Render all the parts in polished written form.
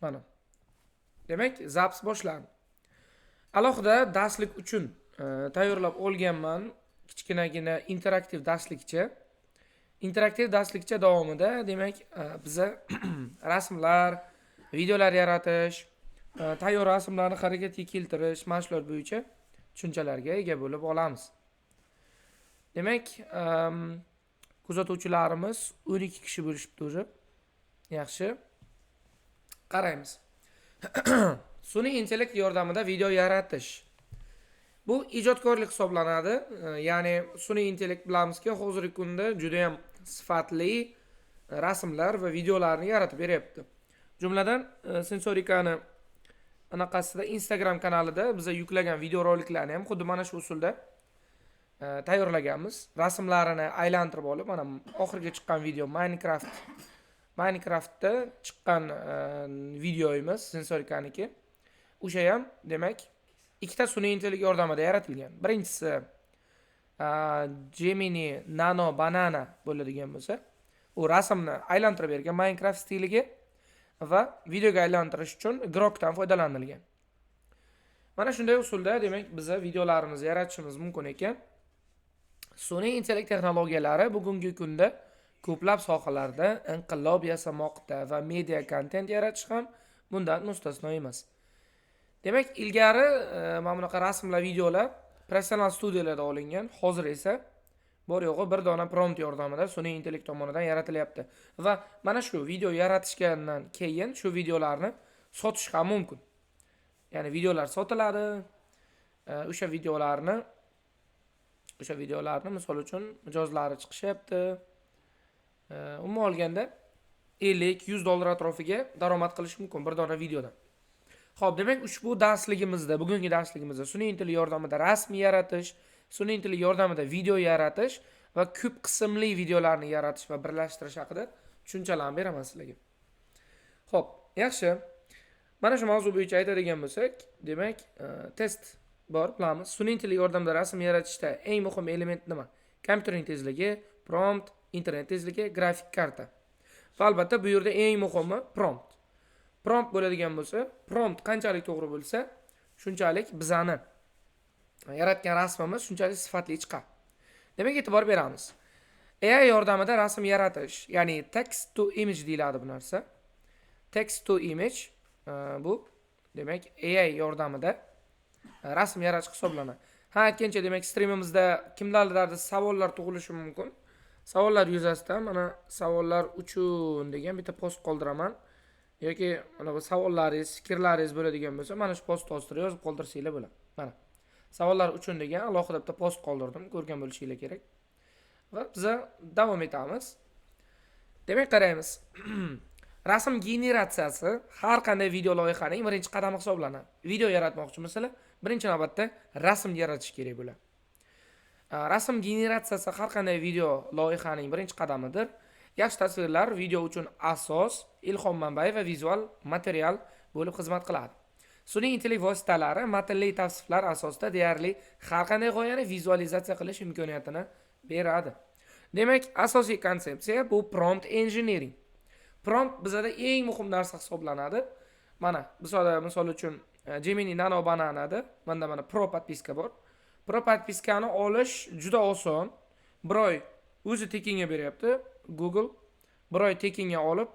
Mana. Demak, zaps boshlandi. Alohida darslik uchun tayyorlab olganman kichkinagina interaktiv darslikcha. Interaktiv darslikcha davomida demak biza rasmlar, videolar yaratish, tayyor rasmlarni harakatga keltirish, mana shular bo'yicha tushunchalarga ega bo'lib olamiz. Demak, kuzatuvchilarimiz 12 kishi bo'lishibdi o'zi. Yaxshi. Qaraymiz. Sun'iy intellekt yordamida video yaratish. Bu ijodkorlik hisoblanadi. Ya'ni sun'iy intellekt bilamizki, hozirgi kunda juda ham sifatli rasmlar va videolarni yaratib beryapti. Jumladan, Sensorikani anaqasida Instagram kanalida biza yuklagan video roliklarni ham xuddi mana shu usulda tayyorlaganmiz. Rasmlarini aylantirib olib, mana oxirgi chiqqan video Minecraftda chiqqan videoyimiz Sensorikaniki. O'sha ham demak ikkita sun'iy intellekt yordamida yaratilgan. Birinchisi Gemini Nano Banana bo'ladigan bo'lsa, u rasmni aylantirib bergan Minecraft stiliga va videoga aylantirish uchun Grokdan foydalanilgan. Mana shunday usulda demak biza videolarimizni yaratishimiz mumkin ekan. Sun'iy intellekt texnologiyalari bugungi kunda ko'plab sohalarda inqilob yasamoqda va media kontent yaratish ham bundan mustasno emas. Demak, ilgari mana bunaqa rasmlar, videolar professional studiyalarda olingan, hozir esa bor yo'g'i bir dona prompt yordamida sun'iy intellekt tomonidan yaratilyapti. Va mana shu video yaratishgandan keyin shu videolarni sotish ham mumkin. Ya'ni videolar sotiladi. O'sha videolarni misol uchun mijozlari chiqishyapti. Umuman olganda 50-100 dollar atrofiga daromad qilish mumkin bir dona videodan. Xo'p, demak ushbu bugungi darsligimizda sun'iy intellekt yordamida rasm yaratish, sun'iy intellekt yordamida video yaratish va ko'p qismli videolarni yaratish va birlashtirish haqida tushunchalarni beraman sizlarga. Xo'p, yaxshi. Mana shu mavzu bo'yicha aytadigan bo'lsak, demak, test bor, bilamiz. Sun'iy intellekt yordamida rasm yaratishda eng muhim element nima? Kompyuterning tezligi, prompt, internet tezligi, grafik karta. Va albatta bu yerda eng muhimi prompt. Prompt bo'ladigan bo'lsa, prompt qanchalik to'g'ri bo'lsa, shunchalik bizani yaratgan rasmimiz shunchalik sifatli chiqadi. Demak, e'tibor beramiz. AI yordamida rasm yaratish, ya'ni text to image deyiladi bu narsa. Text to image bu demak AI yordamida rasm yaratish hisoblanadi. Aytgancha demak streamimizda kimlardir savollar tug'ilishi mumkin. Savollar yuzasidan mana savollar uchun degan bitta post qoldiraman. Yoki mana bu savollaringiz, fikrlaringiz bo'ladigan bo'lsa, mana shu post ostida yozib qoldirsanglar bo'ladi. Mana savollar uchun degan alohida bitta post qoldirdim, ko'rgan bo'lishinglar kerak. Va biz davom etamiz. Demak, qaraymiz. Rasm generatsiyasi har qanday video loyihaning birinchi qadami hisoblanadi. Video yaratmoqchimisizlar, birinchi navbatda rasm yaratish kerak bo'ladi. Rasm generatsiyasi har qanday video loyihaning birinchi qadamidir. Yaxshi tasvirlar video uchun asos, ilhom manbai va vizual material bo'lib xizmat qiladi. Sun'iy intellekt vositalari matnli tavsiflar asosida deyarli har qanday g'oyani vizualizatsiya qilish imkoniyatini beradi. Demak, asosiy konsepsiya bu prompt engineering. Prompt bizada eng muhim narsa hisoblanadi. Mana, misol uchun Gemini Nano Bananada mana Pro podpiska bor. Pro podpiskani olish juda oson. Bir oy o'zi tekinga beryapti. Google bir oy tekinga olib,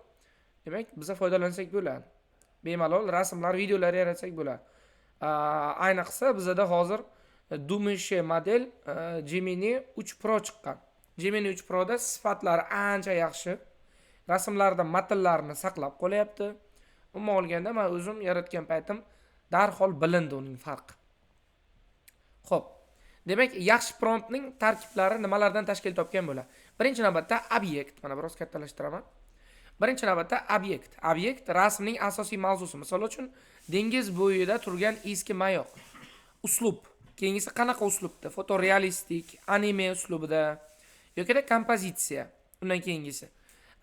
demak, biza foydalansak bo'ladi. Bemalol rasmlar, videolar yaratsak bo'ladi. Ayniqsa bizada hozir Dumishe model Gemini 3 Pro chiqqan. Gemini 3 Pro da sifatlari ancha yaxshi. Rasmlarda matnlarni saqlab qolyapti. Umuman olganda men o'zim yaratgan paytim darhol bilindi uning farqi. Xo'p. Demak, yaxshi promptning tarkiblari nimalardan tashkil topgan bo'ladi? Birinchi navbatda obyekt, mana biroz kattalashtiraman. Birinchi navbatda obyekt. Obyekt rasmning asosiy mavzusi. Misol uchun, dengiz bo'yida turgan eski mayoq. Uslub. Keyingisi qanaqa uslubda? Fotorealistik, anime uslubida yoki kompozitsiya. Undan keyingisi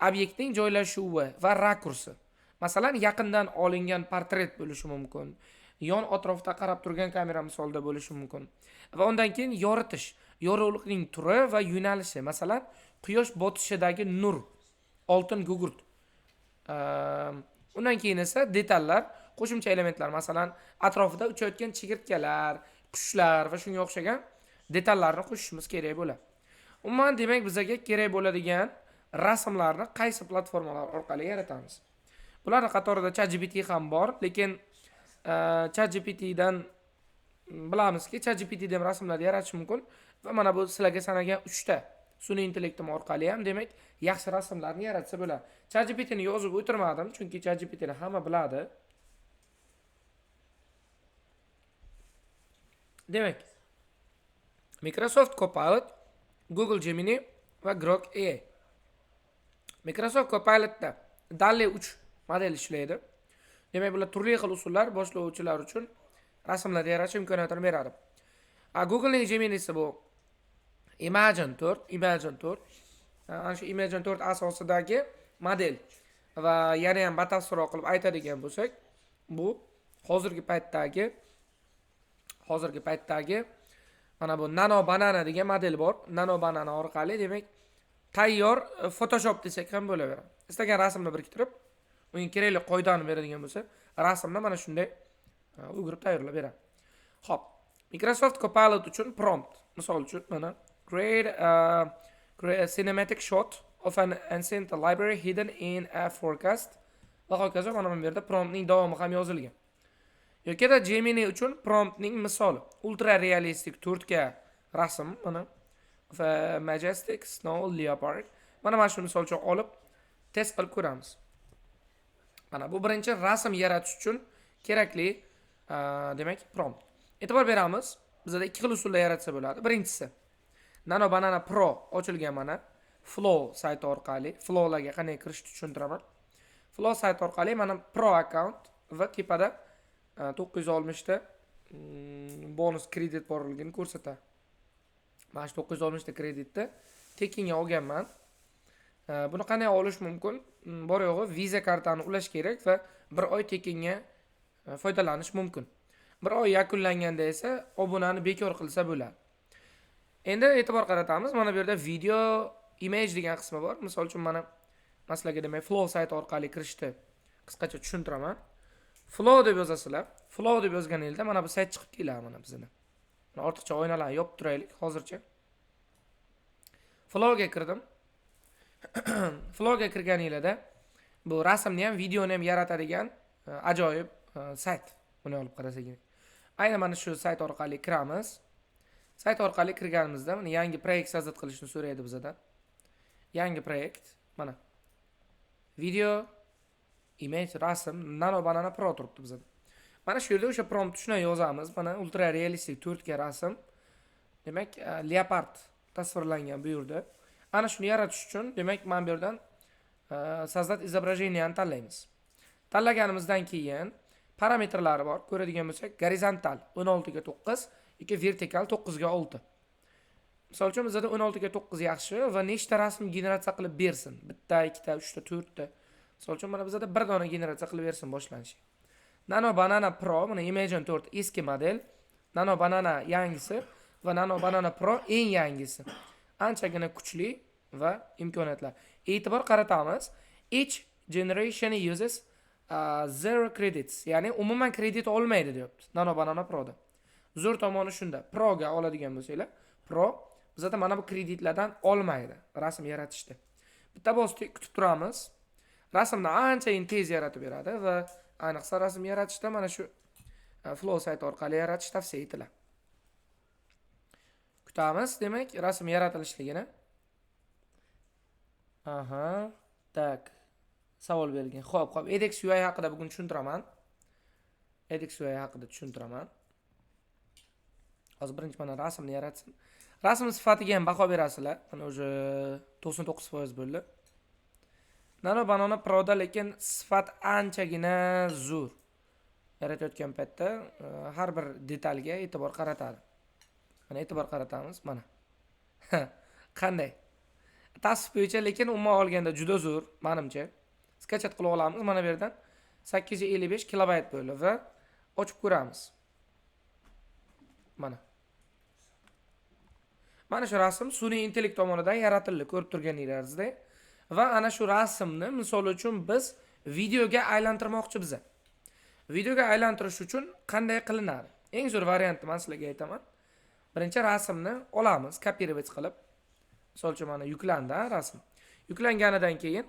obyektning joylashuvi va rakursi. Masalan, yaqindan olingan portret bo'lishi mumkin. Yon atrofda qarab turgan kamera misolida bo'lishi mumkin. Va undan keyin yoritish, yorug'likning turi va yo'nalishi. Masalan, quyosh botishidagi nur, oltin gugurt, Undan keyin esa detallar, qo'shimcha elementlar, masalan, atrofida uchayotgan chigirtkalar, qushlar va shunga o'xshagan detallarni qo'shishimiz kerak bo'ladi. Umuman demak bizga kerak bo'ladigan rasmlarni qaysi platformalar orqali yaratamiz? Bularning qatorida ChatGPT ham bor, lekin ChatGPT dan bilamizki, ChatGPT dan rasmlar yaratish mumkin va mana bu sizlarga sanagan 3 ta sun'iy intellektim orqali ham demak yaxshi rasmlarni yaratsa bo'ladi. ChatGPT ni yozib o'tirmadim, chunki ChatGPT ni hamma biladi. Demak, Microsoft Copilot, Google Gemini va Grok AI. Microsoft Copilotda DALL-E 3 model ishlaydi. Demak, bular turli xil usullar boshlovchilar uchun rasmlar yaratish imkoniyatini beradi. Google Gemini esa bu Imagen 4. Ana shu Imagen 4 asosidagi model va yana ham batafsilroq qilib aytadigan bo'lsak, bu hozirgi paytdagi mana bu Nano Banana degan model bor. Nano Banana orqali demak tayyor Photoshop desak ham bo'laveradi. Istagan rasmni biriktirib, unga kerakli qoidani beradigan bo'lsa, rasmni mana shunday o'girib tayyorlab beradi. Xo'p, Microsoft Copilot uchun prompt, misol uchun mana create a cinematic shot of an ancient library hidden in a forecast va hokazo. Mana bu yerda promptning davomi ham yozilgan. Yoki da Gemini uchun promptning misoli ultra realistic 4K rasm, mana va majestic snow leopard. Mana shu misol uchun olib test qilib ko'ramiz. Mana bu birinchi rasm yaratish uchun kerakli demak prompt. E'tibor beramiz, bizda ikki xil usulda yaratsa bo'ladi. Birinchisi Nano Banana Pro ochilgan mana Flow sayti orqali, Flowlarga qanday kirishni tushuntiraman. Flow sayti orqali mana Pro account va tepada 960 ta bonus kredit borligini ko'rsatadi. Mana shu 960 ta kreditni tekinga olganman. Buni qanday olish mumkin? Bor yo'g'i Visa kartani ulash kerak va 1 oy tekinga foydalanish mumkin. 1 oy yakunlanganda esa obunani bekor qilsa bo'ladi. Endi e'tibor qaratamiz. Mana bu yerda video, image degan qismi bor. Misol uchun mana maslaga demak Flow sayti orqali kirishni qisqacha tushuntiraman. Flow deb yozasizlar. Flow deb yozganingizda mana bu sayt chiqib keladi mana bizda. Mana ortiqcha oynalarni yopib turaylik hozircha. Flowga kirdim. Flowga kirganingizda bu rasmni ham, videoni ham yaratadigan ajoyib sayt. Buni olib qarasangiz. Aynan mana shu sayt orqali kiramiz. Sayt orqali kirganimizda mana yangi proyekt so'zat qilishni so'raydi bizdan. Yangi proyekt mana video, image, rasm, Nano Banana Pro turibdi bizda. Mana shu yerda o'sha prompt shuni yozamiz. Mana ultra realistik 4K rasm. Demak, leopard tasvirlangan bu yerda. Ana shuni yaratish uchun demak mana bu yerdan so'zat izobrazheniyani tanlaymiz. Tanlaganimizdan keyin parametrlari bor. Ko'radigan bo'lsak, gorizontal 16 ga 9 yoki vertikal 9 ga 6. Misol uchun bizda 16 ga 9 yaxshi va nechta rasm generatsiya qilib bersin? 1 2 ta 3 ta 4 ta. Misol uchun mana bizda 1 dona generatsiya qilib bersin boshlanishi. Nano Banana Pro mana Imagen 4 eski model, Nano Banana yangisi va Nano Banana Pro eng yangisi. Anchagina kuchli va imkoniyatlar. E'tibor qaratamiz. Each generation uses 0 credits, ya'ni umuman kredit olmaydi deyapti Nano Banana Proda. Zo'r tomoni shunda. Pro ga oladigan bo'lsanglar, Pro bizda mana bu kreditlardan olmaydi rasm yaratishda. Bitta bosib kutib turamiz. Rasmni anchayin tez yaratib beradi va ayniqsa rasm yaratishda mana shu Flow sayti orqali yaratish tavsiya etiladi. Kutamiz, demak, rasm yaratilishligini. Tak. Savol berilgan. Xo'p, edX UI haqida bugun tushuntiraman. Hozir birinchi mana rasmni yaratsin. Rasm sifatiga ham baho berasizlar. Mana o'sha 99% bo'ldi. Nano Banana Proda lekin sifat anchagina zo'r. Yaratayotgan paytda har bir detalga e'tibor qaratadi. Mana e'tibor qaratamiz, mana. Qanday? Tasvir bo'yicha lekin umuman olganda juda zo'r, menimcha. Sketchat qilib olamiz mana bu yerdan 855 kilobayt bo'ldi va ochib ko'ramiz. Mana shu rasm sun'iy intellekt tomonidan yaratildi, ko'rib turganingizdek. Va ana shu rasmni misol uchun biz videoga aylantirmoqchi biza. Videoga aylantirish uchun qanday qilinadi? Eng zo'r variantni men sizlarga aytaman. Birinchi rasmni olamiz, kopировать qilib. Misol uchun mana yuklandi rasm. Yuklanganidan keyin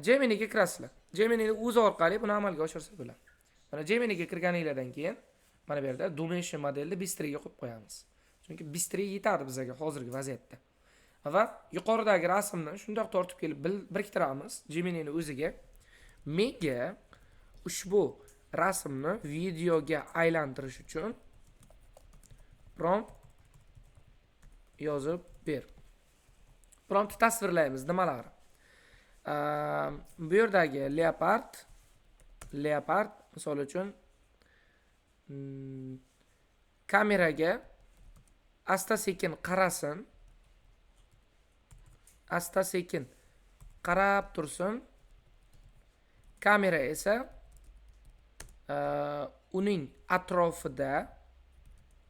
Geminiga kirasizlar. Geminining o'zi orqali buni amalga oshirsa bo'ladi. Mana Geminiga kirganingizdan keyin mana bu yerda Dimension modelni Bistre'ga qo'yib qo'yamiz. Chunki Bistre yetadi bizga hozirgi vaziyatda. Va yuqoridagi rasmni shundoq tortib kelib biriktiramiz Geminining o'ziga. Menga ushbu rasmni videoga aylantirish uchun prompt yozib ber. Promptni tasvirlaymiz nimalar? Bu yerdagi leopard misol uchun kameraga asta-sekin qarasin. Asta-sekin qarab tursin. Kamera esa uning atrofida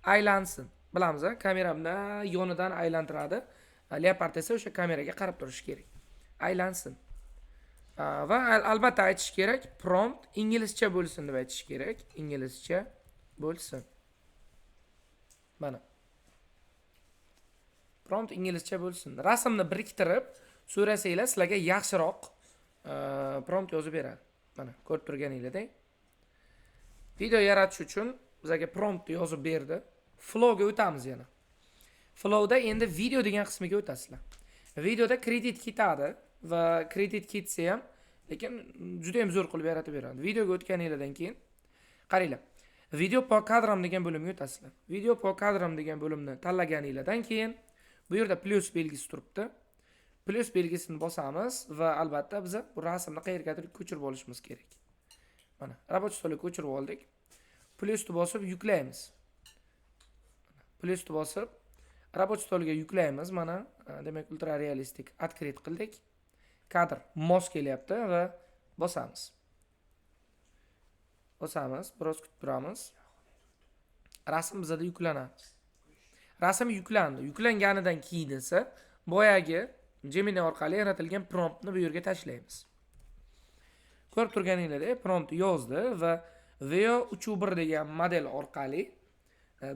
aylansin. Bilamiz, kameramni yonidan aylantiradi. Leopard esa o'sha kameraga qarab turishi kerak. Aylansin. Va albatta aytish kerak, prompt inglizcha bo'lsin deb aytish kerak. Inglizcha bo'lsin. Mana. Prompt inglizcha bo'lsin. Rasmni biriktirib so'rasanglar sizlarga yaxshiroq prompt yozib beradi. Mana ko'rib turganinglardek. Video yaratish uchun bizga prompt yozib berdi. Flowga o'tamiz yana. Flowda endi video degan qismiga o'tasizlar. Videoda kredit ketadi va kredit ketsa ham, lekin juda ham zo'r qilib yaratib beradi. Videoga o'tganingizdan keyin qaranglar. Video po kadram degan bo'limga o'tasizlar. Video po kadram degan bo'limni tanlaganingizdan keyin bu yerda plus belgisi turibdi. Plus belgisini bosamiz va albatta biz bu rasmni qayergadir ko'chirib olishimiz kerak. Mana rабочий stolga ko'chirib oldik. Plusni bosib yuklaymiz. Plusni bosib rабочий stolga yuklaymiz. Mana demak ultra realistik открыть qildik. Kadr mos kelyapti va bosamiz. Biroz kutib turamiz. Rasm bizda yuklanadi. Rasm yuklandi. Yuklanganidan keyin esa boyagi Gemini orqali yaratilgan promptni bu yerga tashlaymiz. Ko'rib turganinglardek prompt yozdi va Veo 3.1 degan model orqali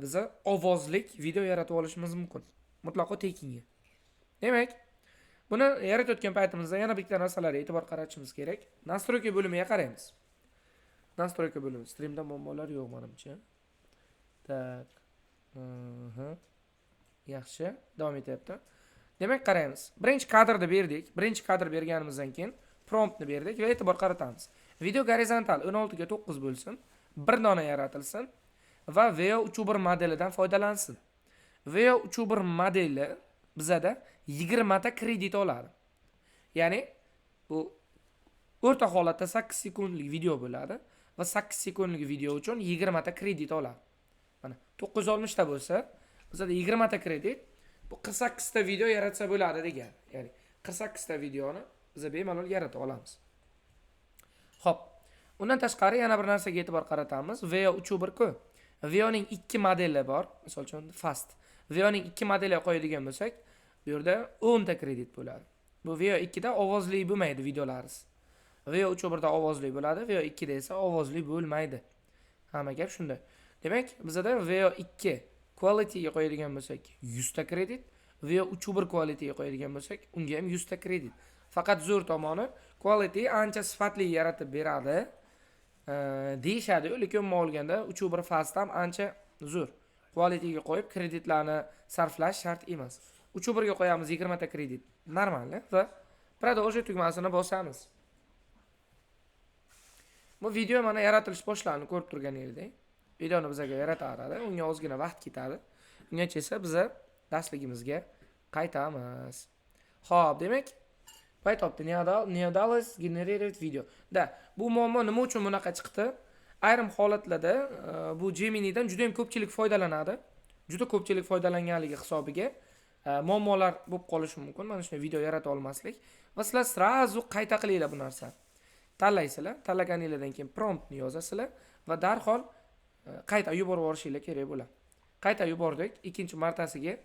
biz ovozlik video yaratib olishimiz mumkin. Mutlaqo tekinga. Demak, buni yaratayotgan paytimizda yana bitta narsalarga e'tibor qaratishimiz kerak. Настройка bo'limiga qaraymiz. Настройка bo'limi. Streamda muammolar yo'q menimcha. Tak. Yaxshi, davom etyapti. Demak, qaraymiz. Birinchi kadrni berdik. Birinchi kadr berganimizdan keyin promptni berdik va e'tibor qaratamiz. Video gorizontal 16 ga 9 bo'lsin, bir dona yaratilsin va Veo 3.1 modelidan foydalansin. Veo 3.1 modeli bizada 20 ta kredit oladi. Ya'ni bu o'rta holatda 8 sekundlik video bo'ladi va 8 sekundlik video uchun 20 ta kredit oladi. Mana 960 ta bo'lsa, bizada 20 ta kredit bu 48 ta video yaratsa bo'ladi degan. Ya'ni 48 ta videoni biz bemalol yarata olamiz. Xo'p, undan tashqari yana bir narsaga e'tibor qaratamiz. Veo 3.1 ku. Veoning 2 modeli bor. Misol uchun Fast. Veoning 2 modeliga qo'yadigan bo'lsak, bu yerda 10 ta kredit bo'ladi. Bu Veo 2 da ovozli bo'lmaydi videolaringiz. Veo 3.1 da ovozli bo'ladi, Veo 2 da esa ovozli bo'lmaydi. Hamma gap shunda. Demak, bizda Veo 2 quality ga qo'yadigan bo'lsak 100 ta kredit, Veo 3.1 quality ga qo'yadigan bo'lsak, unga ham 100 ta kredit. Faqat zo'r tomoni quality ancha sifatli yaratib beradi. Deyishadi, lekin men olganda 3.1 fast ham ancha zo'r. Quality ga qo'yib kreditlarni sarflash shart emas. 3.1 ga qo'yamiz 20 ta kredit. Normal va продолжить tugmasini bosamiz. Bu video mana yaratilish boshlandi, ko'rib turganingizdek. Videoni bizga yaratadi, unga ozgina vaqt ketadi. Ungacha esa biz darsligimizga qaytamiz. Xo'p, demak, paytopda Neodalus generated video. Da, bu muammo nima uchun bunaqa chiqdi? Ayrim holatlarda bu Geminidan juda ham ko'pchilik foydalanadi. Juda ko'pchilik foydalanganligi hisobiga muammolar bo'lib qolishi mumkin. Mana shunday video yarata olmaslik va sizlar srazu qayta qilinglar bu narsani. Tanlaysizlar, tanlaganingizdan keyin promptni yozasizlar va darhol qayta yuborib yuborishinglar kerak bo'ladi. Qayta yubordik, ikkinchi martasiga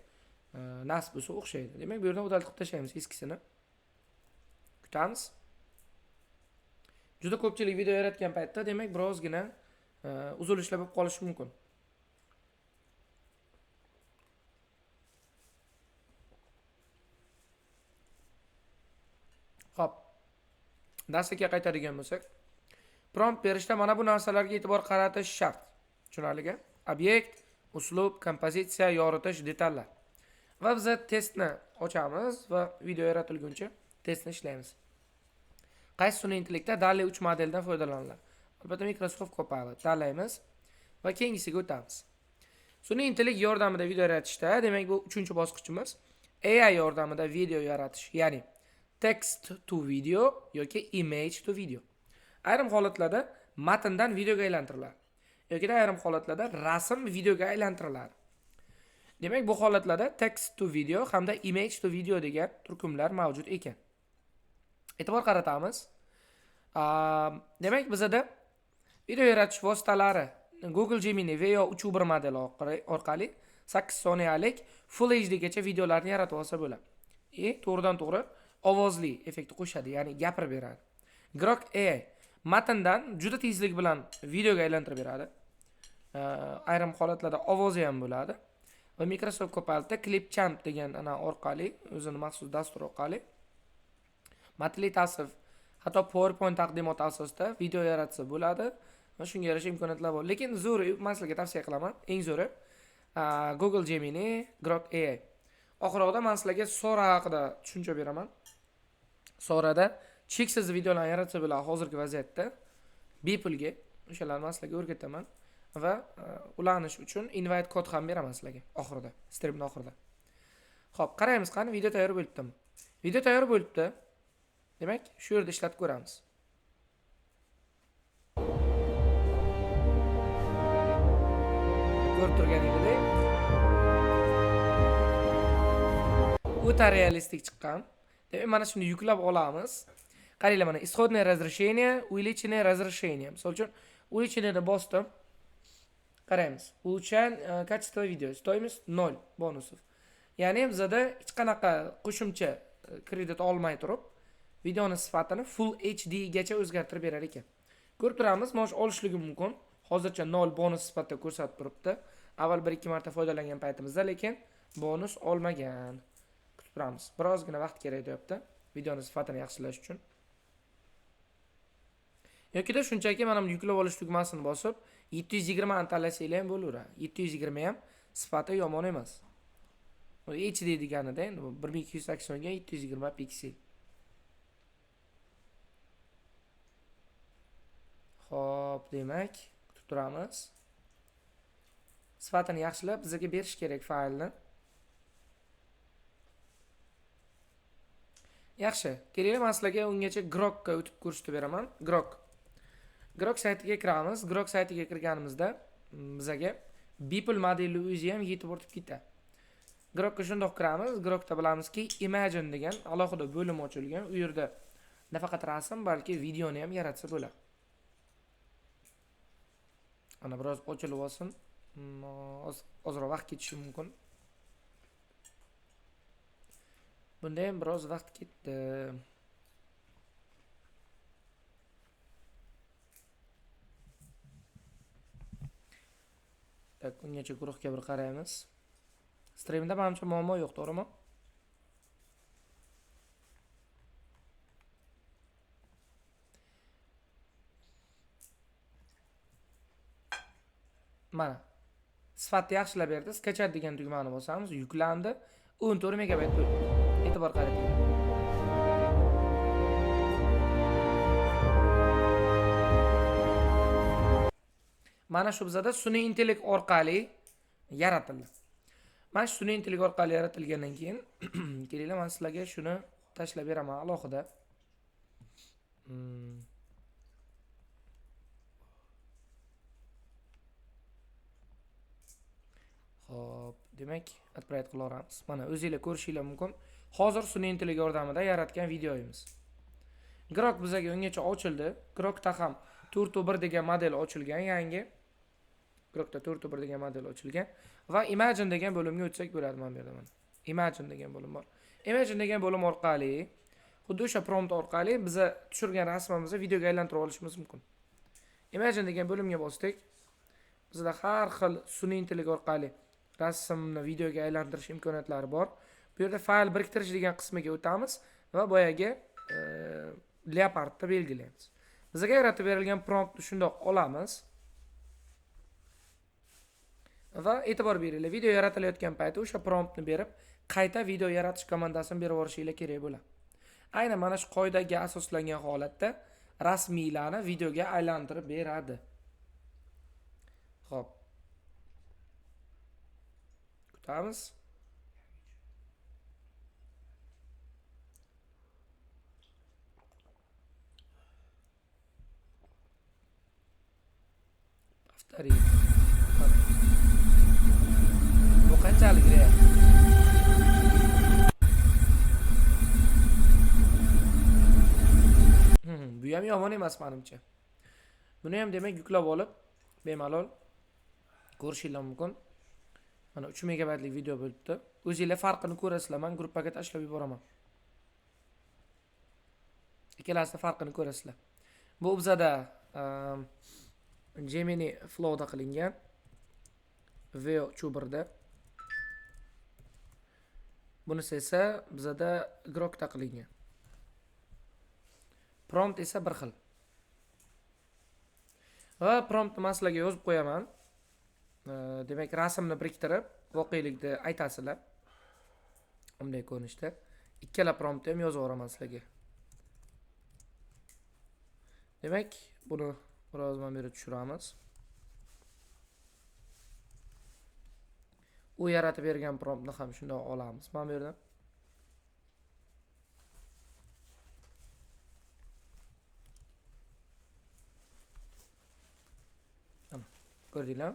nasib bo'lsa o'xshaydi. Demak, bu yerdan udaltib tashlaymiz eskisini. Kutamiz. Juda ko'pchilik video yaratgan paytda, demak, birozgina uzilishlar bo'lib qolishi mumkin. Xo'p. Darsga qaytadigan bo'lsak, prompt berishda mana bu narsalarga e'tibor qaratish shart. Tushunarlimi? Obyekt, uslub, kompozitsiya, yoritish, detallar. Va biz testni ochamiz va video yaratilguncha testni ishlaymiz. Qaysi sun'iy intellektda DALL-E 3 modeldan foydalaniladi? Albatta Microsoft Copilot tanlaymiz va keyingisiga o'tamiz. Sun'iy intellekt yordamida video yaratishda, demak bu 3-bosqichimiz. AI yordamida video yaratish, ya'ni text to video yoki image to video. Ayrim holatlarda matndan videoga aylantiriladi yoki ayrim holatlarda rasm videoga aylantiriladi. Demak, bu holatlarda text to video hamda image to video degan turkumlar mavjud ekan. E'tibor qaratamiz. Demak, bizda video yaratish vositalari Google Gemini VO 3.1 modeli orqali 8 soniyalik Full HD gacha videolarni yaratib olsa bo'ladi. To'g'ridan to'g'ri ovozli effektni qo'shadi, ya'ni gapirib beradi. Grok AI matndan juda tezlik bilan videoga aylantirib beradi. Ayrim holatlarda ovozi ham bo'ladi. Va Microsoft Copilotda Clipchamp degan orqali, o'zining maxsus dastur orqali matnli tasvir, hatto PowerPoint taqdimoti asosida video yaratsa bo'ladi va shunga yarasha imkoniyatlar bor. Lekin zo'ri men sizlarga tavsiya qilaman, eng zo'ri Google Gemini, Grok AI. Oxirida men sizlarga Sora haqida tushuncha beraman. Sorada cheksiz videolarni yaratsa bo'ladi hozirgi vaziyatda bepulga. O'shalarni men sizlarga o'rgataman va ulanish uchun invite kod ham beraman sizlarga oxirida, streamning oxirida. Xo'p, qaraymiz qani video tayyor bo'libdimi? Video tayyor bo'libdi. Demak, shu yerda ishlatib ko'ramiz. Ko'rib turganingizdek, o'ta realistik chiqqan. Demak, mana shuni yuklab olamiz. Qaranglar, mana исходное разрешение, увеличенное разрешение. Misol uchun, увеличенное bosdim. Qaraymiz. Ulchan качество video. Stoyimiz 0 bonusov. Ya'ni bizda hech qanaqa qo'shimcha kredit olmay turib, videoning sifatini Full HD gacha o'zgartirib berar ekan. Ko'rib turamiz, mosh olishligi mumkin. Hozircha 0 bonus sifatida ko'rsatib turibdi. Avval 1-2 marta foydalangan paytimizda, lekin bonus olmagan. Kutib turamiz. Birozgina vaqt kerak deyapti videoning sifatini yaxshilash uchun. Yokida shunchaki mana bu yuklab olish tugmasini bosib 720 ni tanlasanglar ham bo'laveradi. 720 ham sifati yomon emas. HD deganida endi 1280 ga 720 piksel. Xo'p, demak, kutib turamiz. Sifatini yaxshilab bizga berish kerak faylni. Yaxshi, keling, men sizlarga ungacha Grokka o'tib ko'rsatib beraman. Grok saytiga kiramiz. Grok saytiga kirganimizda bizga bepul modelni o'zi ham yetib o'tib ketadi. Grokka shundoq kiramiz. Grokda bilamizki, Imagine degan alohida bo'lim ochilgan. U yerda nafaqat rasm, balki videoni ham yaratsa bo'ladi. Ana biroz ochilib olsin. Ozroq vaqt ketishi mumkin. Bunda ham biroz vaqt ketdi. Tak, ungacha guruhga bir qaraymiz. Streamda menimcha muammo yo'q, to'g'rimi? Mana. Sifatni yaxshilab berdi. Skachat degan tugmani bosamiz, yuklandi. 14 megabayt bo'ldi. E'tibor qarating. Mana shu bizada sun'iy intellekt orqali yaratildi. Mana shu sun'iy intellekt orqali yaratilgandan keyin kelinglar, men sizlarga shuni tashlab beraman alohida. Xo'p, demak, отправить qilaveramiz. Mana o'zingizlar ko'rishinglar mumkin. Hozir sun'iy intellekt yordamida yaratgan videoyimiz. Grok bizga ungacha ochildi. Grokda ham 4.1 degan model ochilgan, yangi. Grokda 4.1 degan model ochilgan va Imagine degan bo'limga o'tsak bo'ladi, men bu yerda mana. Imagine degan bo'lim bor. Imagine degan bo'lim orqali xuddi o'sha prompt orqali biza tushirgan rasmimizni videoga aylantirib olishimiz mumkin. Imagine degan bo'limga bosdik. Bizda har xil sun'iy intellekt orqali rasmni videoga aylantirish imkoniyatlari bor. Bu yerda fayl biriktirish degan qismiga o'tamiz va boyagi leopardni belgilaymiz. Bizga yaratib berilgan promptni shundoq olamiz. Va e'tibor beringlar, video yaratilayotgan payti o'sha promptni berib, qayta video yaratish komandasini berib yuborishinglar kerak bo'ladi. Aynan mana shu qoidaga asoslangan holatda rasmiylarni videoga aylantirib beradi. Xo'p. Kutamiz. Повтори. Bu qanchalik real? Bu ham yomon emas menimcha. Buni ham demak yuklab olib, bemalol ko'rishinglar mumkin. Mana 3 megabaytlik video bo'libdi. O'zingizlar farqini ko'rasizlar. Men gruppaga tashlab yuboraman. Ikkalasida farqini ko'rasizlar. Bu bizada Gemini Flow'da qilingan. Veo Chuberda. Bunisi esa bizada Grok'da qilingan. Prompt esa bir xil. Va promptni men sizlarga yozib qo'yaman. Demak, rasmni biriktirib, voqelikni aytasizlar. Bunday ko'rinishda. Ikkala promptni ham yozib yuboraman sizlarga. Demak, buni biroz mana bu yerga tushiramiz. U yaratib bergan promptni ham shunday olamiz. Mana bu yerdan. Ko'rdinglar?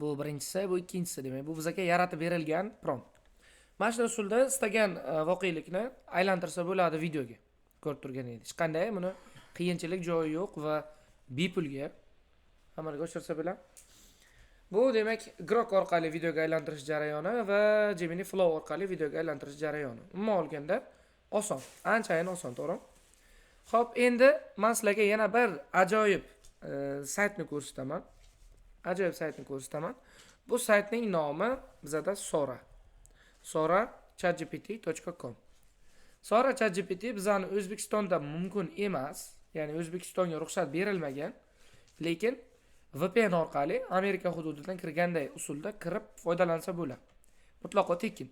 Bu birinchisi, bu ikkinchisi demak. Bu bizga yaratib berilgan prompt. Mana shu usulda istagan voqelikni aylantirsa bo'ladi videoga. Ko'rib turganingiz. Hech qanday buni qiyinchilik joyi yo'q va bepulga amalga oshirsa bo'ladi. Bu demak Grok orqali videoga aylantirish jarayoni va Gemini Flow orqali videoga aylantirish jarayoni. Umuman olganda oson, anchayin oson, to'g'rimi? Xo'p, endi men sizlarga yana bir ajoyib saytni ko'rsataman. Ajoyib saytni ko'rsataman. Bu saytning nomi bizada Sora. sora.chatgpt.com. Sora ChatGPT bizani O'zbekistonda mumkin emas, ya'ni O'zbekistonga ruxsat berilmagan, lekin VPN orqali Amerika hududidan kirganday usulda kirib foydalansa bo'ladi. Mutlaqo tekin.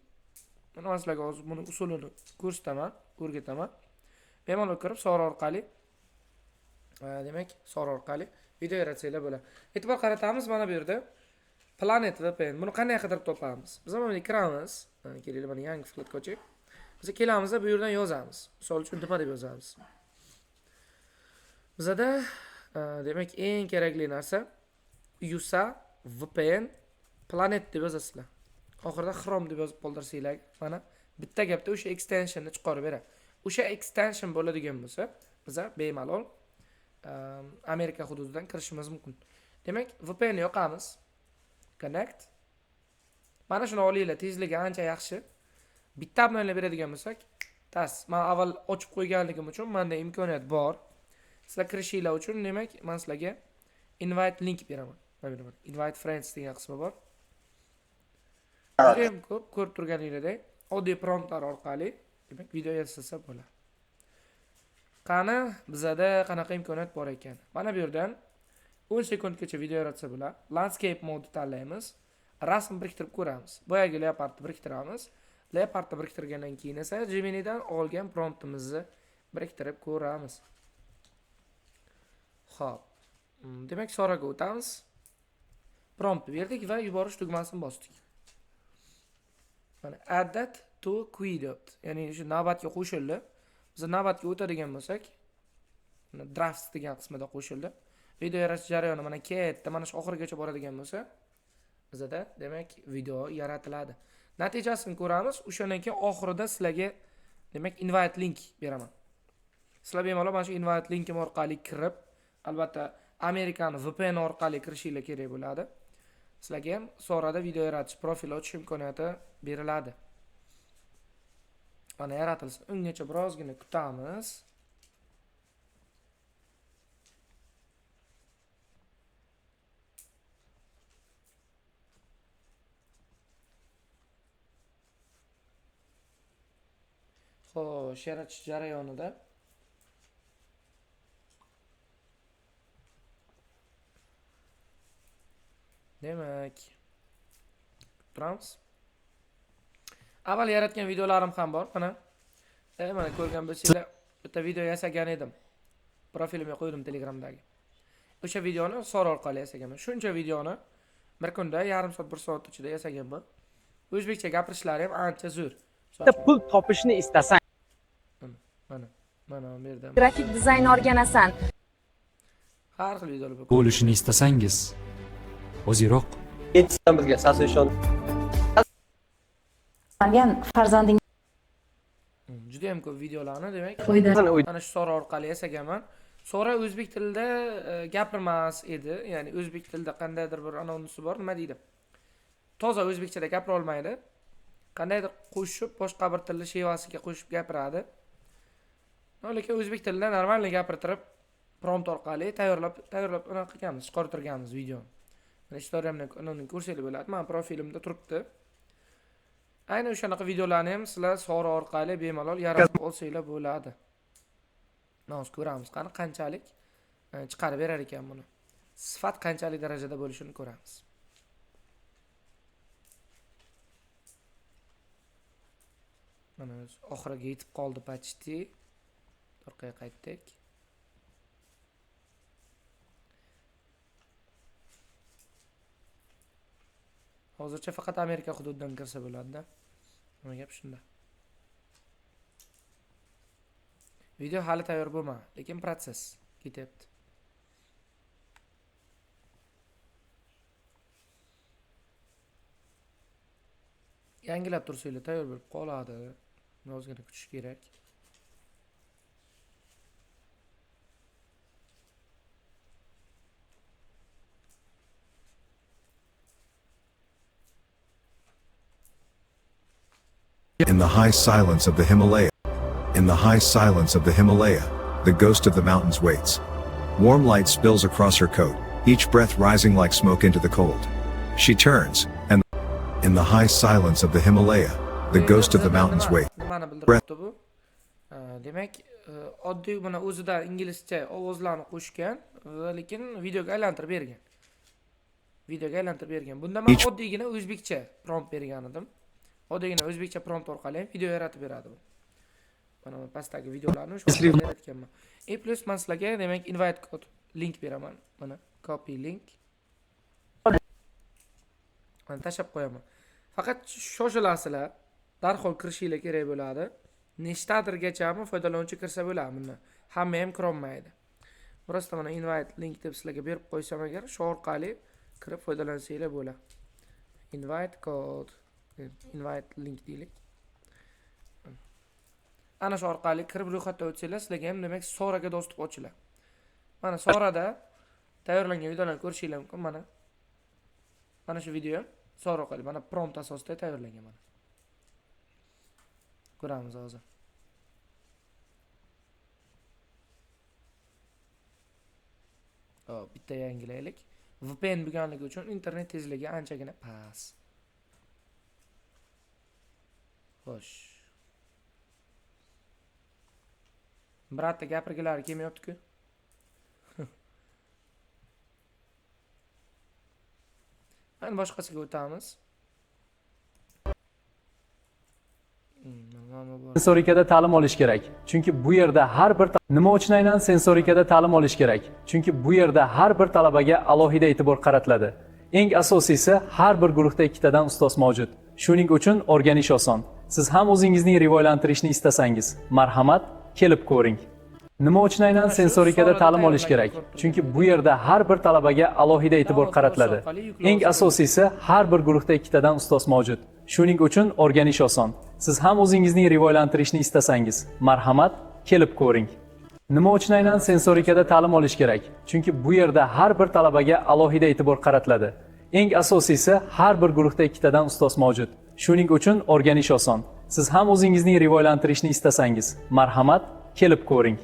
Mana men sizlarga hozir buni usulini ko'rsataman, o'rgataman. Bemalol kirib Sora orqali demak, Sora orqali video yaratsanglar bo'ladi. E'tibor qaratamiz mana bu yerda Planet VPN. Buni qanday qidirib topamiz? Biz mana buni kiramiz. Kelinglar, mana yangi vkladka ochib. Biz kelamiz va bu yerdan yozamiz. Misol uchun nima deb yozamiz? Bizada demak eng kerakli narsa USA VPN Planet deb yozasizlar. Oxirida Chrome deb yozib qoldirsanglar, mana bitta gapda o'sha extensionni chiqarib beradi. O'sha extension bo'ladigan bo'lsa, biz bemalol Amerika hududidan kirishimiz mumkin. Demak, VPN yoqamiz. Connect. Mana shuni olinglar, tezligi ancha yaxshi. Bitta bilan beradigan bo'lsak, tas. Men avval ochib qo'yganligim uchun menda imkoniyat bor. Sizlar kirishinglar uchun demak, men sizlarga invite link beraman. Mana invite friends degan qismi bor. Juda ham ko'p ko'rib turganingizdek, oddiy promptlar orqali demak video yasasa bo'ladi. Qani bizada qanaqa imkoniyat bor ekan? Mana bu yerdan 10 sekundgacha video yaratsa bo'ladi. Landscape modni tanlaymiz. Rasm biriktirib ko'ramiz. Boyagi leopardni biriktiramiz. Leopardni biriktirgandan keyin esa Gemini'dan olgan promptimizni biriktirib ko'ramiz. Xo'p. Demak, Soraga o'tamiz. Prompt berdik va yuborish tugmasini bosdik. Mana add that to queue. Ya'ni shu navbatga qo'shildi. Biz navbatga o'tadigan bo'lsak, drafts degan qismida qo'shildi. Video yaratish jarayoni mana ketdi, mana shu oxirigacha boradigan bo'lsa, bizda demak video yaratiladi. Natijasini ko'ramiz. O'shandan keyin oxirida sizlarga demak invite link beraman. Sizlar bemalol mana shu invite linkim orqali kirib, albatta Amerikani VPN orqali kirishinglar kerak bo'ladi. Sizlarga ham Sorada video yaratish profil ochish imkoniyati beriladi. Mana yaratilsin. Ungacha birozgina kutamiz. Xo'sh, yaratish jarayonida demak turamiz. Avval yaratgan videolarim ham bor. Mana ko'rgan bo'lsanglar, bitta video yasagan edim. Profilimga qo'ydim Telegramdagi. O'sha videoni Sora orqali yasaganman. Shuncha videoni bir kunda, yarim soat, 1 soat ichida yasaganman. O'zbekcha gapirishlari ham ancha zo'r. Pul topishni istasang, Mana bu yerda grafik dizayn o'rganasan. har xil videolar bor. bo'lishini istasangiz, ozroq yetishdan bizga sasishon Farzanding Juda ham ko'p videolarni demak qo'ydi. mana shu Sora orqali yasaganman. Sora o'zbek tilida gapirmas edi. Ya'ni o'zbek tilida qandaydir bir anonsi bor, nima deydi? Toza o'zbekchada gapira olmaydi. Qandaydir qo'shib, boshqa bir tilni shevasiga qo'shib gapiradi. Lekin o'zbek tilida normalniy gapirtirib, prompt orqali tayyorlab unaqa qilganmiz, chiqartirganmiz videoni. Mana istoriyamni ko'rsanglar bo'ladi. Men profilimda turibdi. Aynan o'shanaqa videolarni ham sizlar Sora orqali bemalol yaratib olsanglar bo'ladi. Hozir ko'ramiz qani qanchalik chiqarib berar ekan buni. Sifat qanchalik darajada bo'lishini ko'ramiz. Mana oxiriga yetib qoldi почти. Orqaga qaytdik. Hozircha faqat Amerika hududidan kirsa bo'ladi-da. Nima gap shunda? Video hali tayyor bo'lmadi, lekin proses ketyapti. Yangilab tursanglar tayyor bo'lib qoladi. Ozgina kutish kerak. In the high silence of the Himalaya. In the high silence of the Himalaya, the ghost of the mountains waits. Warm light spills across her coat, each breath rising like smoke into the cold. She turns, and in the high silence of the Himalaya, the ghost of the mountains waits. Nimani bildiryapti bu? Demak, oddiy buni o'zida inglizcha ovozlarni qo'shgan, lekin videoga aylantirib bergan. Bunda men oddiygina o'zbekcha prompt bergan edim. Oddiygina o'zbekcha prompt orqali video yaratib beradi bu. Mana bu pastdagi videolarni shu orqali yaratganman. Plus men sizlarga demak invite code link beraman. Mana copy link. Mana tashlab qo'yaman. Faqat shoshilasizlar, darhol kirishinglar kerak bo'ladi. Nechtadirgachami foydalanuvchi kirsa bo'ladi bunda. Hamma ham kira olmaydi. Просто mana invite link deb sizlarga berib qo'ysam agar, shu orqali kirib foydalansanglar bo'ladi. Invite code invite link deylik. Ana shu orqali kirib ro'yxatdan o'tsanglar, sizlarga ham demak Soraga dostуп ochiladi. Mana Sorada tayyorlangan videolarni ko'rishingiz mumkin. Mana shu video Sora orqali mana prompt asosida tayyorlangan mana. Ko'ramiz hozir. Bitta yangilaylik. VPN bo'lganligi uchun internet tezligi anchagina past. Xo'sh. Birotta gapirgilari kelmayapti-ku. Mana boshqasiga o'tamiz. Sensorikada ta'lim olish kerak. Chunki bu yerda har bir nima uchun aynan sensorikada ta'lim olish kerak? Chunki bu yerda har bir talabaga alohida e'tibor qaratiladi. Eng asosiysi, har bir guruhda 2 tadan ustoz mavjud. Shuning uchun o'rganish oson. Siz ham o'zingizni rivojlantirishni istasangiz, marhamat, kelib ko'ring. Nima uchun aynan sensorikada ta'lim olish kerak? Chunki bu yerda har bir talabaga alohida e'tibor qaratiladi. Eng asosiysi, har bir guruhda 2 tadan ustoz mavjud. Shuning uchun o'rganish oson. Siz ham o'zingizni rivojlantirishni istasangiz, marhamat, kelib ko'ring. Nima uchun aynan sensorikada ta'lim olish kerak? Chunki bu yerda har bir talabaga alohida e'tibor qaratiladi. Eng asosiysi, har bir guruhda 2 tadan ustoz mavjud. Shuning uchun o'rganish oson. Siz ham o'zingizni rivojlantirishni istasangiz, marhamat, kelib ko'ring.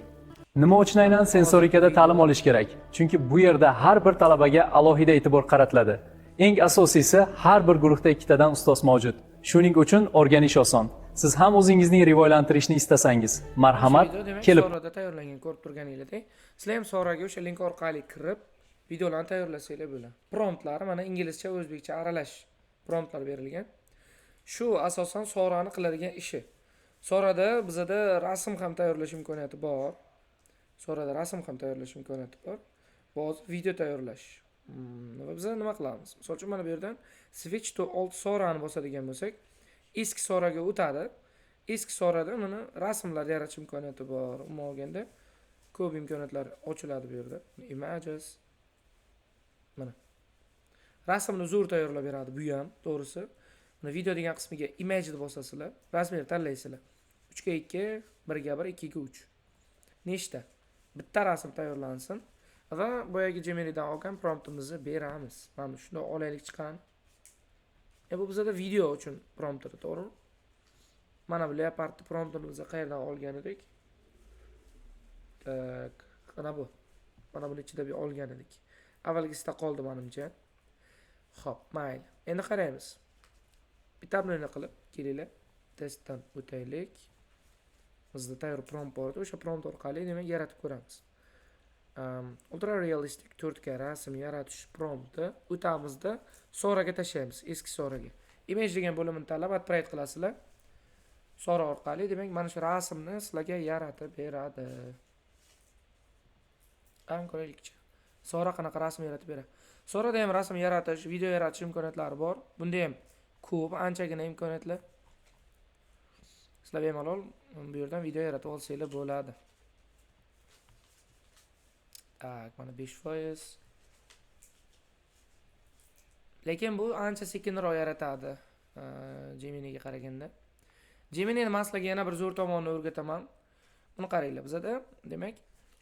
Nima uchun aynan sensorikada ta'lim olish kerak? Chunki bu yerda har bir talabaga alohida e'tibor qaratiladi. Eng asosiysi, har bir guruhda ikkitadan ustoz mavjud. Shuning uchun o'rganish oson. Siz ham o'zingizni rivojlantirishni istasangiz, marhamat, kelib So'rada tayyorlangan ko'rib turganingizdek, sizlar ham So'raga o'sha link orqali kirib, videolarni tayyorlasanglar bo'ladi. Promptlar mana inglizcha, o'zbekcha aralash promptlar berilgan. Shu asosan So'rani qiladigan ishi. So'rada bizada rasm ham tayyorlash imkoniyati bor. So'rada rasm ham tayyorlash imkoniyati bor. Boz video tayyorlash. Va biz nima qilamiz? Misol uchun mana bu yerdan switch to old So'rani bosadigan bo'lsak, eski So'raga o'tadi. Eski So'rada mana rasmlar yaratish imkoniyati bor. Umuman olganda ko'p imkoniyatlar ochiladi bu yerda. Images. Mana. Rasmni zo'r tayyorlab beradi bu ham, to'g'risi. Mana video degan qismiga image deb bosasizlar, rasmni tanlaysizlar. 3:2, 1:1, 2:3. Nechta? Bitta rasm tayyorlansin va boyagi Geminidan olgan promptimizni beramiz. Mana shuni olaylik chiqqan. Bu bizada video uchun promptdir, to'g'rimi? Mana bu Leopard promptini biz qayerdan olgan edik? Tak, mana bu. Mana buni ichida bir olgan edik. Avvalgisida qoldi menimcha. Xo'p, mayli. Endi qaraymiz. Bitta nima qilib kelinglar. Testdan o'taylik. Bizda tayyor prompt bor edi. O'sha prompt orqali demak yaratib ko'ramiz. Ultra realistik 4K rasm yaratish prompti o'tamizda So'raga tashlaymiz, eski So'raga. Image degan bo'limini tanlab upgrade qilasizlar. So'ra orqali demak mana shu rasmni sizlarga yaratib beradi. Ham ko'raylikchi. So'ra qanaqa rasm yaratib beradi? So'rada ham rasm yaratish, video yaratish imkoniyatlari bor. Bunda ham ko'p, anchagina imkoniyatlar. Sizlar bemalol bu yerdan video yaratib olsanglar bo'ladi. Tak, mana 5%. Lekin bu ancha sekinroq yaratadi Geminiga qaraganda. Geminining maslagiga yana bir zo'r tomonini o'rgataman. Buni qaranglar, bizada demak,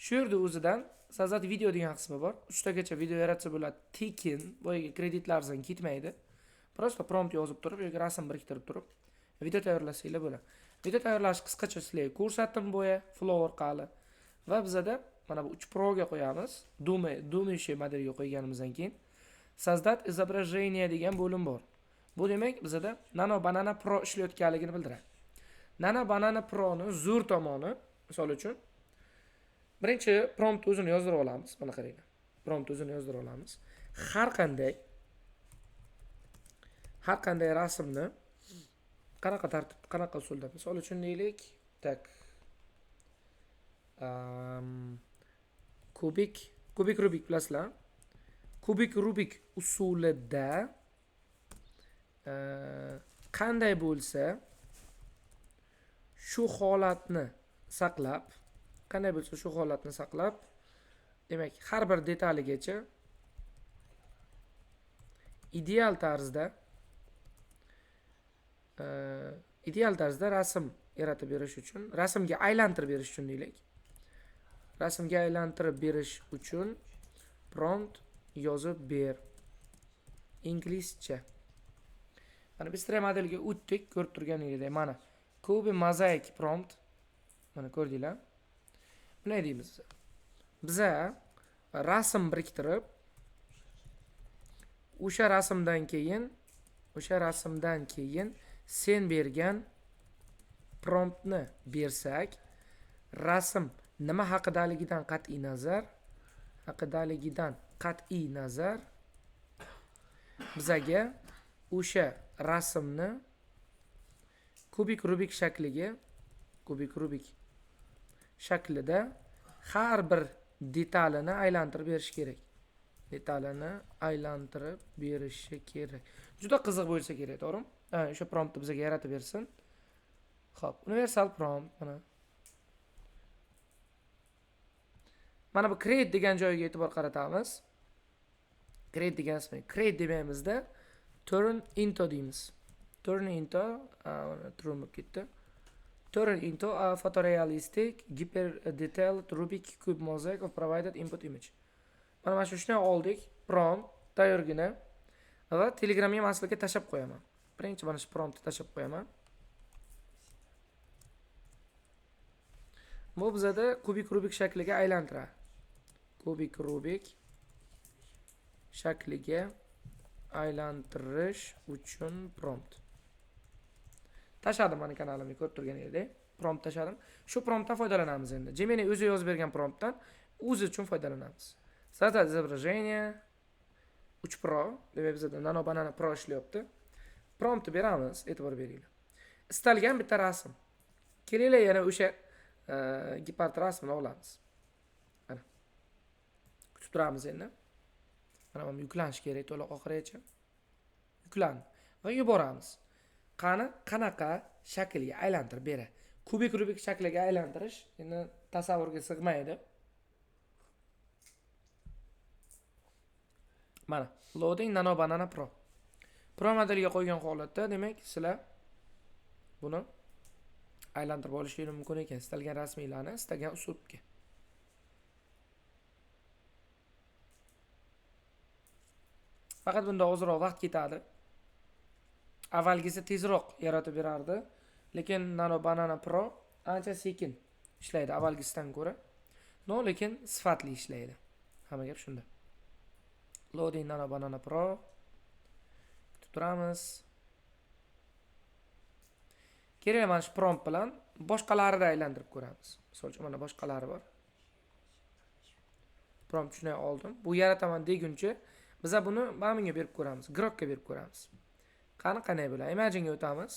shu yerda o'zidan Sazat video degan qismi bor. 3 tagacha video yaratsa bo'ladi. Tekin, boyaga kreditlaringizdan ketmaydi. Prosta prompt yozib turib yoki rasm biriktirib turib video tayyorlasanglar bo'ladi. Video tayyorlash qisqacha sizlarga ko'rsatdim bo'ya Flow orqali. Va bizada mana bu 3 Pro ga qo'yamiz. Думающий modelga qo'yganimizdan keyin Sazdat изображение degan bo'lim bor. Bu demak bizada Nano Banana Pro ishlayotganligini bildiradi. Nano Banana Pro ning zo'r tomoni, misol uchun birinchi prompt o'zini yozdirib olamiz. Mana qaranglar. Prompt o'zini yozdirib olamiz. Har qanday rasmni qanaqa tartib, qanaqa usulda? Misol uchun deylik, tak. Kubik Rubik bilasizlar. Kubik Rubik usulida qanday bo'lsa shu holatni saqlab, demak, har bir detaligacha ideal tarzda rasm yaratib berish uchun, rasmga aylantirib berish uchun deylik. Rasmga aylantirib berish uchun prompt yozib ber. Inglizcha. Mana biz 3 modelga o'tdik, ko'rib turganingizdek, mana Cube Mosaic prompt. Mana ko'rdinglar. Buni deymiz. Biza rasm biriktirib o'sha rasmdan keyin sen bergan promptni bersak, rasm nima haqidaligidan qat'iy nazar bizaga o'sha rasmni kubik Rubik shaklida har bir detalini aylantirib berish kerak. Juda qiziq bo'lsa kerak, to'g'rimi? O'sha promptni bizga yaratib bersin. Xo'p, universal prompt mana bu create degan joyiga e'tibor qaratamiz. Create degan ismi. Create demaymizda turn into deymiz. Turn into a photorealistic hyper detailed Rubik cube mosaic of provided input image. Mana shuni oldik, prompt tayyorgina va Telegramga maslaga tashab qo'yaman. Birinchi mana shu promptni tashab qo'yaman. Bu bizada kubik rubik shakliga aylantiradi. Kubik rubik shakliga aylantirish uchun prompt. Tashladim mani kanalimga ko'rib turganingizdek. Prompt tashladim. Shu promptdan foydalanamiz endi. Gemini o'zi yozib bergan promptdan o'zi uchun foydalanamiz. Soздать изображение 3 Pro, demak bizda Nano Banana Pro ishlayapti. Prompt beramiz, e'tibor beringlar. Istalgan bitta rasm. Kelinglar yana o'sha gepard rasmini olamiz. Mana. Kutib turamiz endi. Mana bu yuklanish kerak to'liq oxirigacha. Yuklan va yuboramiz. Qanaqa shaklga aylantirib beradi. Kubik rubik shakliga aylantirish endi tasavvurga sig'maydi. Mana, loading Nano Banana Pro. Pro modeliga qo'ygan holatda, demak, sizlar buni aylantirib olishingiz mumkin ekan, istalgan rasmiylarni, istalgan uslubga. Faqat bunda ozroq vaqt ketadi. Avvalgisi tezroq yaratib berardi, lekin Nano Banana Pro ancha sekin ishlaydi avvalgisidan ko'ra. Lekin sifatli ishlaydi. Hamma gap shunda. Loading Nano Banana Pro. Kutib turamiz. Kerak mana shu prompt bilan boshqalarida aylantirib ko'ramiz. Misol uchun mana boshqalari bor. Prompt shunday oldim. Bu yarataman deguncha biz buni maminga berib ko'ramiz, grokka berib ko'ramiz. Qanday bo'ladi? Imagine'ga o'tamiz.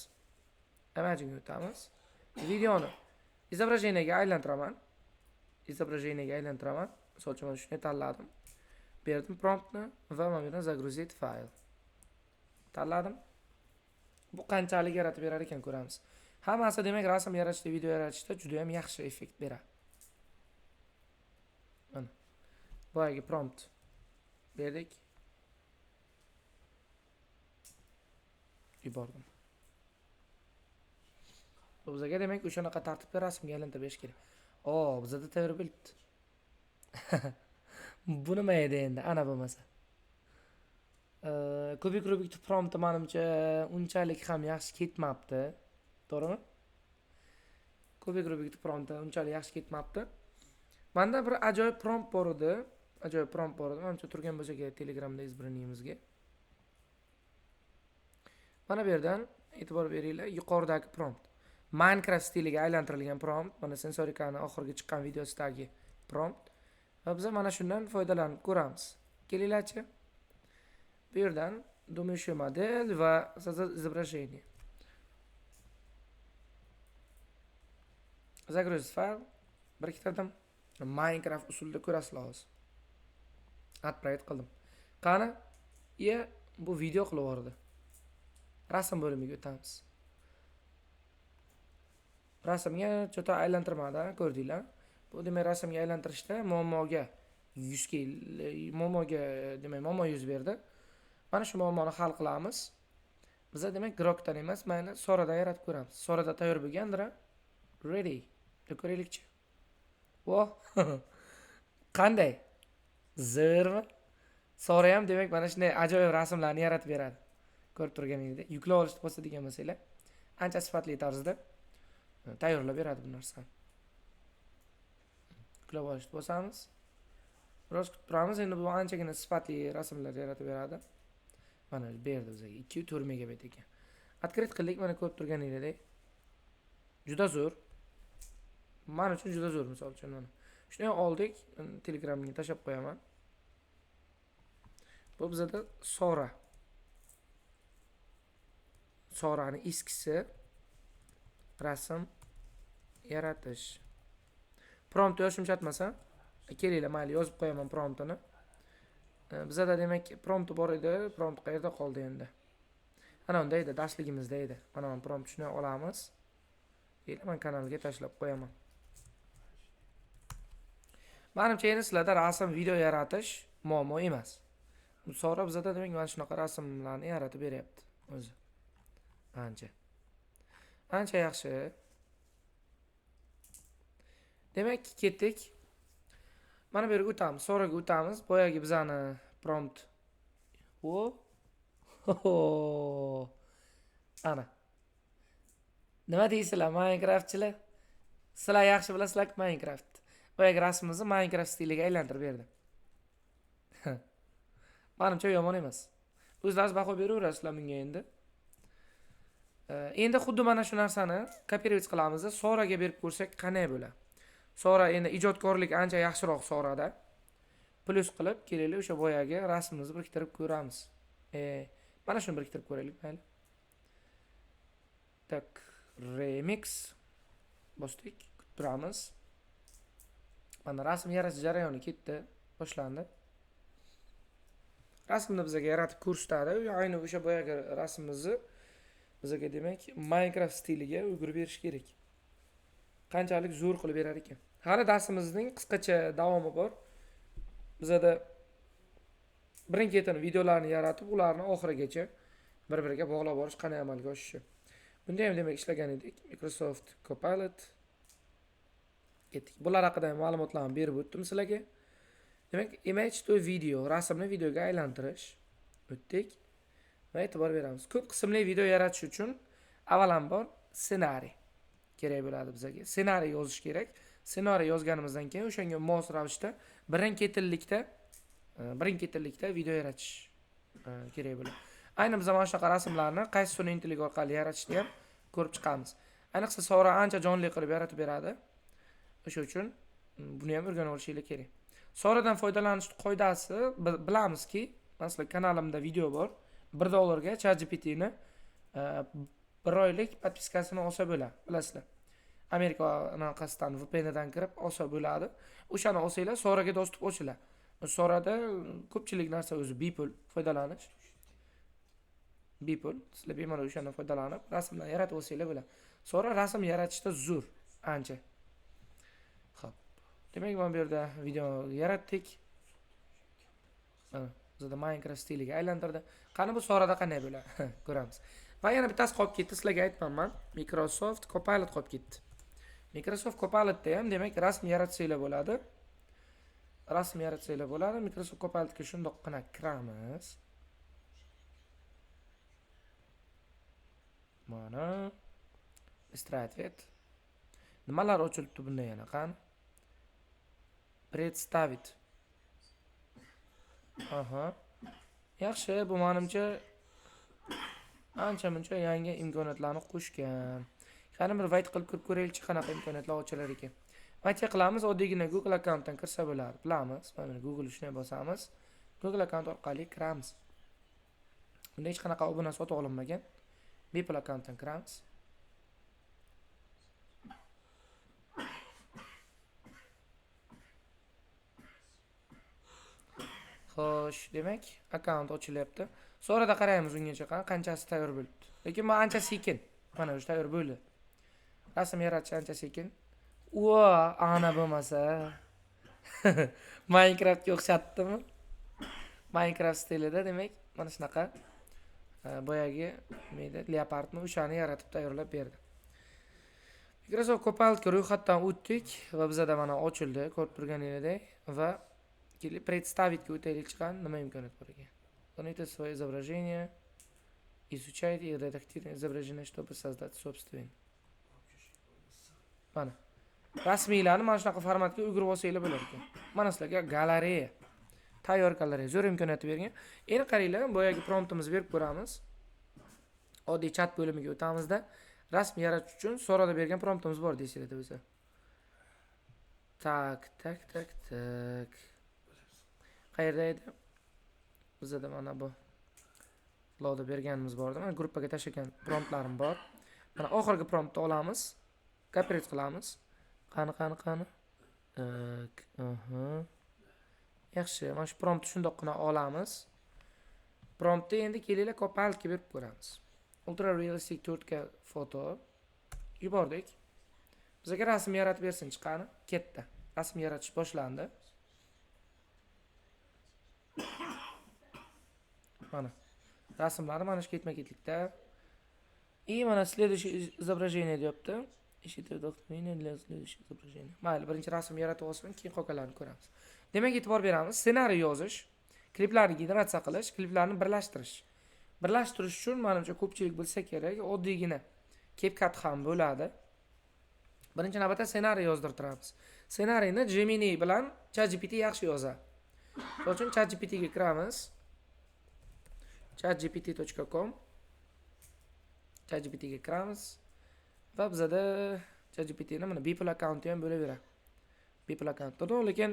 Imagine'ga o'tamiz. Videoni izobrazeniyaga aylantiraman. Misol uchun mana shuni tanladim. Berdim promptni va mana bu yerdan загрузить fayl. Tanladim. Bu qanchalik yaratib berar ekan ko'ramiz. Hammasi demak rasm yaratishda, video yaratishda juda ham yaxshi effekt beradi. Mana. Boyagi prompt berdik. Yubordim. Bizga demak o'shanaqa tartibda rasmga aylantirib berish kerak. Bizda tayyor bo'libdi. Bu nima edi endi? Ana bo'lmasa. Kubik rubik prompt menimcha unchalik ham yaxshi ketmabdi. To'g'rimi? Kubik rubik prompt unchalik yaxshi ketmabdi. Menda bir ajoyib prompt bor edi. Menimcha turgan bo'lsa kerak Telegramda izbraniyimizga. Mana bu yerdan e'tibor beringlar, yuqoridagi prompt. Minecraft stiliga aylantirilgan prompt. Mana sensorikani oxirgi chiqqan videosidagi prompt. Va biz mana shundan foydalanib ko'ramiz. Kelinglarchi. Bu yerdan думающий model va изображение. Загрузить файл. Bir kitadan Minecraft usulida ko'rasizlar hozir. Upgrade qildim. Qani? Bu video qilib yubordi. Rasm bo'limiga o'tamiz. Rasmga chota aylantirmada ko'rdinglar. Bu demak rasmga aylantirishda muammoga yuz berdi. Mana shu muammoni hal qilamiz. Biz demak grokdan emas, mayli Soradan yaratib ko'ramiz. Sorada tayyor bo'lgandir. Ready. Ko'raylikchi. Voh. Qanday? Zo'rmi? Sora ham demak mana shunday ajoyib rasmlarni yaratib beradi. Ko'rib turganingizdek, yuklab olishni bosadigan bo'lsanglar, ancha sifatli tarzda tayyorlab beradi bu narsani. Yuklab olishni bosamiz. Biroz kutib turamiz. Endi bu anchagina sifatli rasmlar yaratib beradi. Mana berdi bizga 2-4 megabit ekan. Открыть qildik, mana ko'rib turganingizdek. Juda zo'r. Men uchun juda zo'r, misol uchun mana. Shuni oldik, Telegramga tashab qo'yaman. Bu bizda Sora. Sorani eskisi rasm yaratish. Prompt yozishim chatmasa, kelinglar, mayli yozib qo'yaman promptini. Bizda demak prompt bor edi, prompt qayerda qoldi endi? Ana unda edi, darsligimizda edi. Mana men prompt shuni olamiz. Keyin men kanalga tashlab qo'yaman. Menimcha endi sizlarda rasm, video yaratish muammo emas. Sora bizda demak mana shunaqa rasmlarni yaratib beryapti o'zi. Ancha yaxshi. Demak, ketdik. Mana bu yerga o'tamiz, Soraga o'tamiz. Boyagi bizani prompt. Ana. Nima deysizlar, Minecraftchilar? Sizlar yaxshi bilasizlar Minecraft. Boyagi rasmimizni Minecraft stiliga aylantirib berdim. Menimcha yomon emas. O'zlaringiz baho beraverasizlar bunga endi. Endi xuddi mana shu narsani kopировать qilamiz. Soraga berib ko'rsak qanday bo'ladi? Sora endi ijodkorlik ancha yaxshiroq Sorada. Plus qilib kelaylik o'sha boyagi rasmimizni biriktirib ko'ramiz. Mana shuni biriktirib ko'raylik, mayli. Tak, remix bosdik, kutib turamiz. Mana rasm yaratish jarayoni ketdi, boshlandi. Rasmni bizga yaratib ko'rsatadi. Ayni o'sha boyagi rasmimizni bizga demak Minecraft stiliga o'girib berish kerak. Qanchalik zo'r qilib berar ekan. Hali darsimizning qisqacha davomi bor. Bizda birin-ketin videolarni yaratib, ularni oxirigacha bir-biriga bog'lab borish qanday amalga oshishi. Bunda ham demak ishlagan edik. Microsoft Copilot ketdik. Bular haqida ham ma'lumotlarni berib o'tdim sizlarga. Demak, image to video, rasmni videoga aylantirish o'tdik va e'tibor beramiz. Ko'p qismli video yaratish uchun avvalambor ssenariy kerak bo'ladi bizga. Ssenariy yozish kerak. Ssenariy yozganimizdan keyin o'shanga mos ravishda birin-ketinlikda video yaratish kerak bo'ladi. Ayni biz mana shunaqa rasmlarni qaysi sun'iy intellekt orqali yaratishni ham ko'rib chiqamiz. Ayniqsa Sora ancha jonli qilib yaratib beradi. O'sha uchun buni ham o'rganib olishingiz kerak. Soradan foydalanish qoidasi bilamizki, masalan kanalimda video bor. $1 ga ChatGPT ni 1 oylik podpiskasini olsa bo'ladi, bilasizlar. Amerika anaqasidan VPN dan kirib olsa bo'ladi. O'shani olsanglar Soraga dostуп ochiladi. Sorada ko'pchilik narsa o'zi bepul foydalanish. Bepul, sizlar bemalol o'shandan foydalanib rasmlarni yaratib olsanglar bo'ladi. Sora rasm yaratishda zo'r, ancha. Xo'p. Demak, mana bu yerda video yaratdik. Bizda Minecraft stiliga aylantirdi. Qani bu Sorada qanday bo'ladi? Ko'ramiz. Va yana bittasi qolib ketdi, sizlarga aytmaman. Microsoft Copilot qolib ketdi. Microsoft Copilotda ham demak rasm yaratsanglar bo'ladi. Rasm yaratsanglar bo'ladi. Microsoft Copilotga shundoqqina kiramiz. Mana Stratvet. Nimalar ochilibdi bunda yana qani? Представить. Aha. Yaxshi, bu menimcha ancha-muncha yangi imkoniyatlarni qo'shgan. Qani bir wait qilib ko'rib ko'raylikchi qanaqa imkoniyatlar ochilar ekan. Wait qilamiz, oddiygina Google akkauntdan kirsa bo'ladi. Bilamiz. Mana Google shunday bosamiz. Google akkaunt orqali kiramiz. Bunda hech qanaqa obuna sotib olinmagan. Bepul akkauntdan kiramiz. Xo'sh, demak, akkaunt ochilyapti. So'rada qaraymiz ungacha qanchasi tayyor bo'libdi. Lekin men ancha sekin. Mana shu tayyor bo'ldi. Rasm yaratish ancha sekin. Ana bo'lmasa. Minecraftga o'xshatdimi? Minecraft stilida demak, mana shunaqa boyagi leopardni o'shani yaratib tayyorlab berdi. Microsoft Copilotga ro'yxatdan o'tdik va bizda mana ochildi, ko'rib turganingizdek va представить o'taylik chiqqan nima imkoniyat bor ekan. Заметьте свое изображение, изучайте и редактируйте изображение, чтобы создать собственное. Mana rasmiylarni mana shunaqa formatga o'girib olsanglar bo'lar ekan. Mana sizlarga galereya, tayyor galereya zo'r imkoniyati bergan. Endi qaranglar, boyagi promptimizni berib ko'ramiz. Oddiy chat bo'limiga o'tamizda rasm yaratish uchun Sorada bergan promptimiz bor deysizlar o'zi. Tak. Qayerda edi? Bizda mana bu loda berganimiz bor edi. Mana gruppaga tashlagan promptlarim bor. Mana oxirgi promptni olamiz. Kopировать qilamiz. Qani. Yaxshi, mana shu promptni shundoqqina olamiz. Promptni endi kelinglar Copilotga berib ko'ramiz. Ultra realistic 4K foto yubordik. Bizga rasm yaratib bersin chiqqani. Ketdi. Rasm yaratish boshlandi. Mana rasmlari mana shu ketma-ketlikda. Mana следующее изображение deyapti. Ищите вдохновение для следующего изображения. Mayli, birinchi rasm yaratib olsin, keyin qolganlarini ko'ramiz. Demak, e'tibor beramiz. Ssenariy yozish, kliplarni generatsiya qilish, kliplarni birlashtirish. Birlashtirish uchun menimcha ko'pchilik bilsa kerak, oddiygina CapCut ham bo'ladi. Birinchi navbatda ssenariy yozdirtiramiz. Ssenariyni Gemini bilan ChatGPT yaxshi yozadi. Shuning uchun ChatGPT ga kiramiz. chatgpt.com ChatGPT ga kiramiz. Va bizada ChatGPT ni mana bepul akkaunti ham bo'laveradi. Bepul akkaunt. Lekin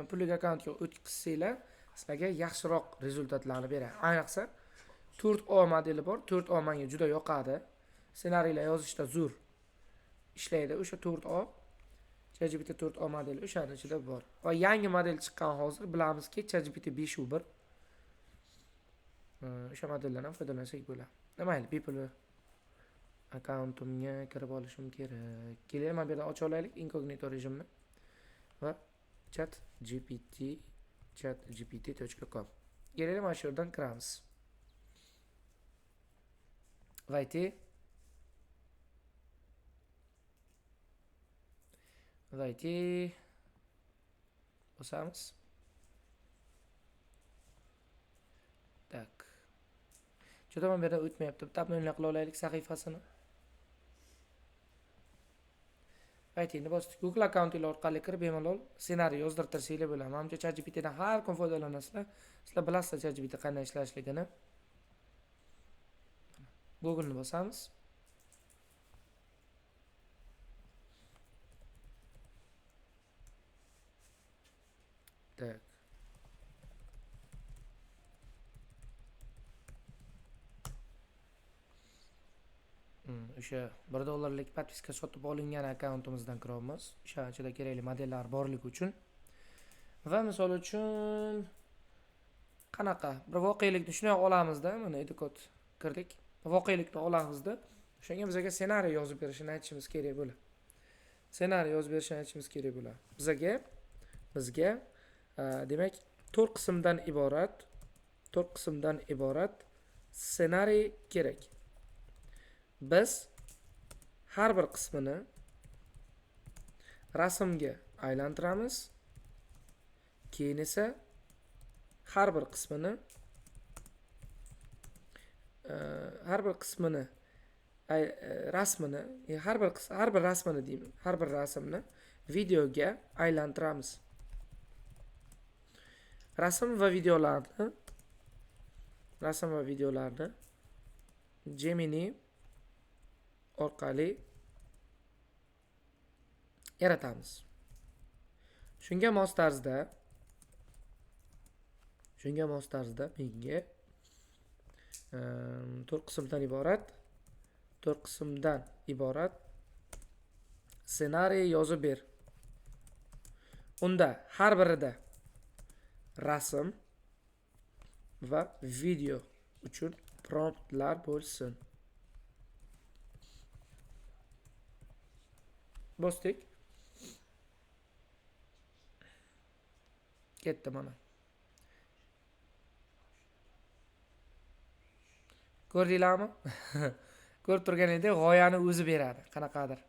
pullik akkauntga o'tkazsanglar, sizlarga yaxshiroq rezultatlarni beradi. Ayniqsa 4O modeli bor. 4O menga juda yoqadi. Ssenariylar yozishda zo'r ishlaydi. O'sha 4O ChatGPT 4O modeli o'shaning ichida bor. Va yangi model chiqqan hozir bilamizki ChatGPT 5.1. O'sha modellardan foydalansak bo'ladi. Mayli, bepul akkauntimga kirib olishim kerak. Keling, mana bu yerdan ocha olaylik inkognito rejimni. Va chatgpt.com. Keling, mana shu yerdan kiramiz. Vayte bosamiz. Tak. Juda ham bu yerda o'tmayapti. Bitta o'yinlar qila olaylik sahifasini. Vayteni bosdik. Google akkauntingiz orqali kirib bemalol ssenariy yozdirtirsanglar bo'ladi. Menimcha ChatGPT dan har kun foydalanasizlar. Sizlar bilasizlar ChatGPT qanday ishlashligini. Google ni bosamiz. Tak. O'sha $1 podpiska sotib olingan akkauntimizdan kiramiz. O'sha ichida kerakli modellar borligi uchun. Va misol uchun qanaqa bir voqelikni shunday olamizda, mana edukot kirdik. Voqelikni olamizda, o'shanga bizga ssenariy yozib berishini aytishimiz kerak bo'ladi. Ssenariy yozib berishini aytishimiz kerak bo'ladi. Bizga demak 4 qismdan iborat ssenariy kerak. Biz har bir qismini rasmga aylantiramiz. Keyin esa har bir rasmni videoga aylantiramiz. Rasm va videolarni Gemini orqali yaratamiz. Shunga mos tarzda menga 4 qismdan iborat ssenariy yozib ber. Unda har birida rasm va video uchun promptlar bo'lsin. Bosdik. Ketdi mana. Ko'rdinglarmi? Ko'rib turganingdek g'oyani o'zi beradi, qanaqadir.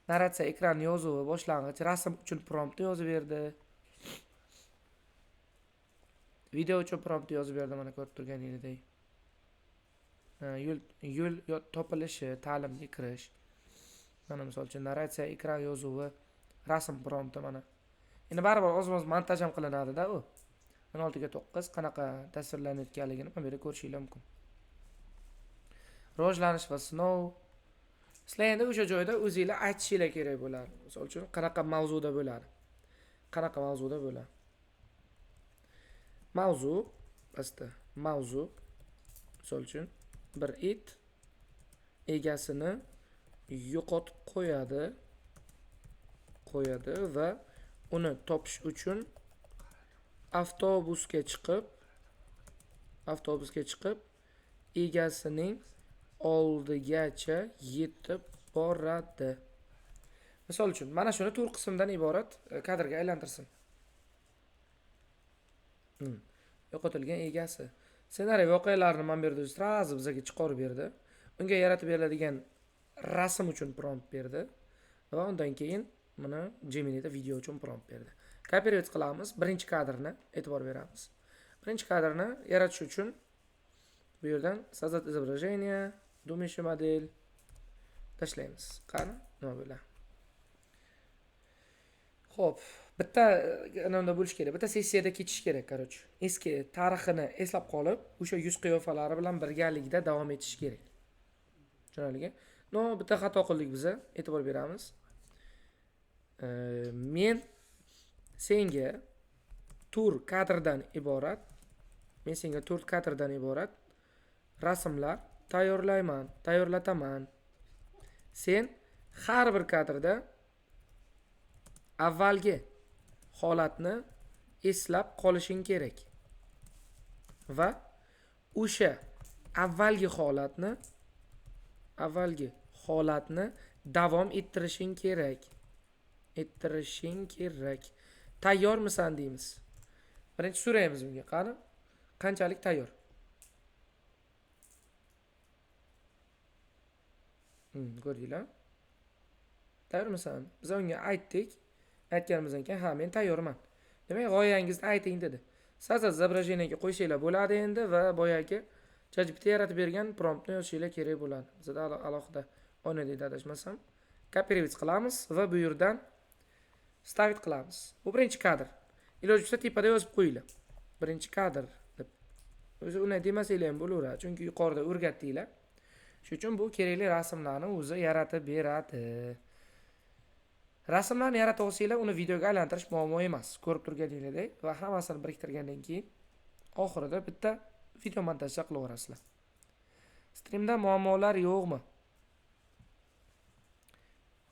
Narratsiya ekran yozuvi boshlang'ich, rasm uchun prompt yozib berdi. Video uchun prompt yozib berdi, mana ko'rib turganingdek. Yo'l topilishi, ta'limga kirish. Mana misol uchun narratsiya ekran yozuvi, rasm prompti mana. Endi baribir oz-oz montaj ham qilinadi-da u. 16 ga 9 qanaqa tasvirlanayotganligini bu yerda ko'rishingiz mumkin. Rivojlanish va sinov. Sizlar endi o'sha joyda o'zingizlar aytishingiz kerak bo'ladi. Misol uchun qanaqa mavzuda bo'ladi. Mavzu. Misol uchun bir it egasini yo'qotib qo'yadi va uni topish uchun avtobusga chiqib egasining oldigacha yetib boradi. Misol uchun mana shuni 4 qismdan iborat kadrga aylantirsin. Yo'qotilgan egasi. Ssenariy voqealarini men berdi, sразу bizga chiqarib berdi. Unga yaratib beriladigan rasm uchun prompt berdi va undan keyin mana Gemini'da video uchun prompt berdi. Copyright qilamiz, birinchi kadrni e'tibor beramiz. Birinchi kadrni yaratish uchun bu yerdan soздать изображение, думающий model tashlaymiz. Qani? nima bo'ladi. Xo'p, bitta anavda bo'lish kerak. Bitta sessiyada ketish kerak, короче. Eski tarixini eslab qolib, o'sha yuz qiyofalari bilan birgalikda davom etish kerak. Tushunarlimi? No, bitta xato qildik biz, e'tibor beramiz. Men senga tur kadrdan iborat, rasmlar tayyorlataman. Sen har bir kadrda avvalgi holatni eslab qolishing kerak. Va o'sha avvalgi holatni davom ettirishing kerak. Tayyormisan deymiz. Birinchi so'raymiz unga, qani? Qanchalik tayyor? Ko'rdinglar? Tayyormisan? Biz unga aytdik. Aytganimizdan keyin, "Ha, men tayyorman." Demak, g'oyangizni ayting dedi. Siz izobrazeniyaga qo'ysanglar bo'ladi endi va boyagi ChatGPT yaratib bergan promptni yozishinglar kerak bo'ladi. Bizda alohida oynadek adashmasam, kopировать qilamiz va bu yerdan stavit qilamiz. Bu birinchi kadr. Iloji bo'lsa tepada yozib qo'yinglar. Birinchi kadr deb. O'zi unday demasanglar ham bo'laveradi, chunki yuqorida o'rgatdinglar. Shuning uchun bu kerakli rasmlarni o'zi yaratib beradi. Rasmlarni yarata olsanglar, uni videoga aylantirish muammo emas. Ko'rib turganingizdek va hammasini biriktirgandan keyin oxirida bitta video montaj qilaverasizlar. Streamda muammolar yo'qmi?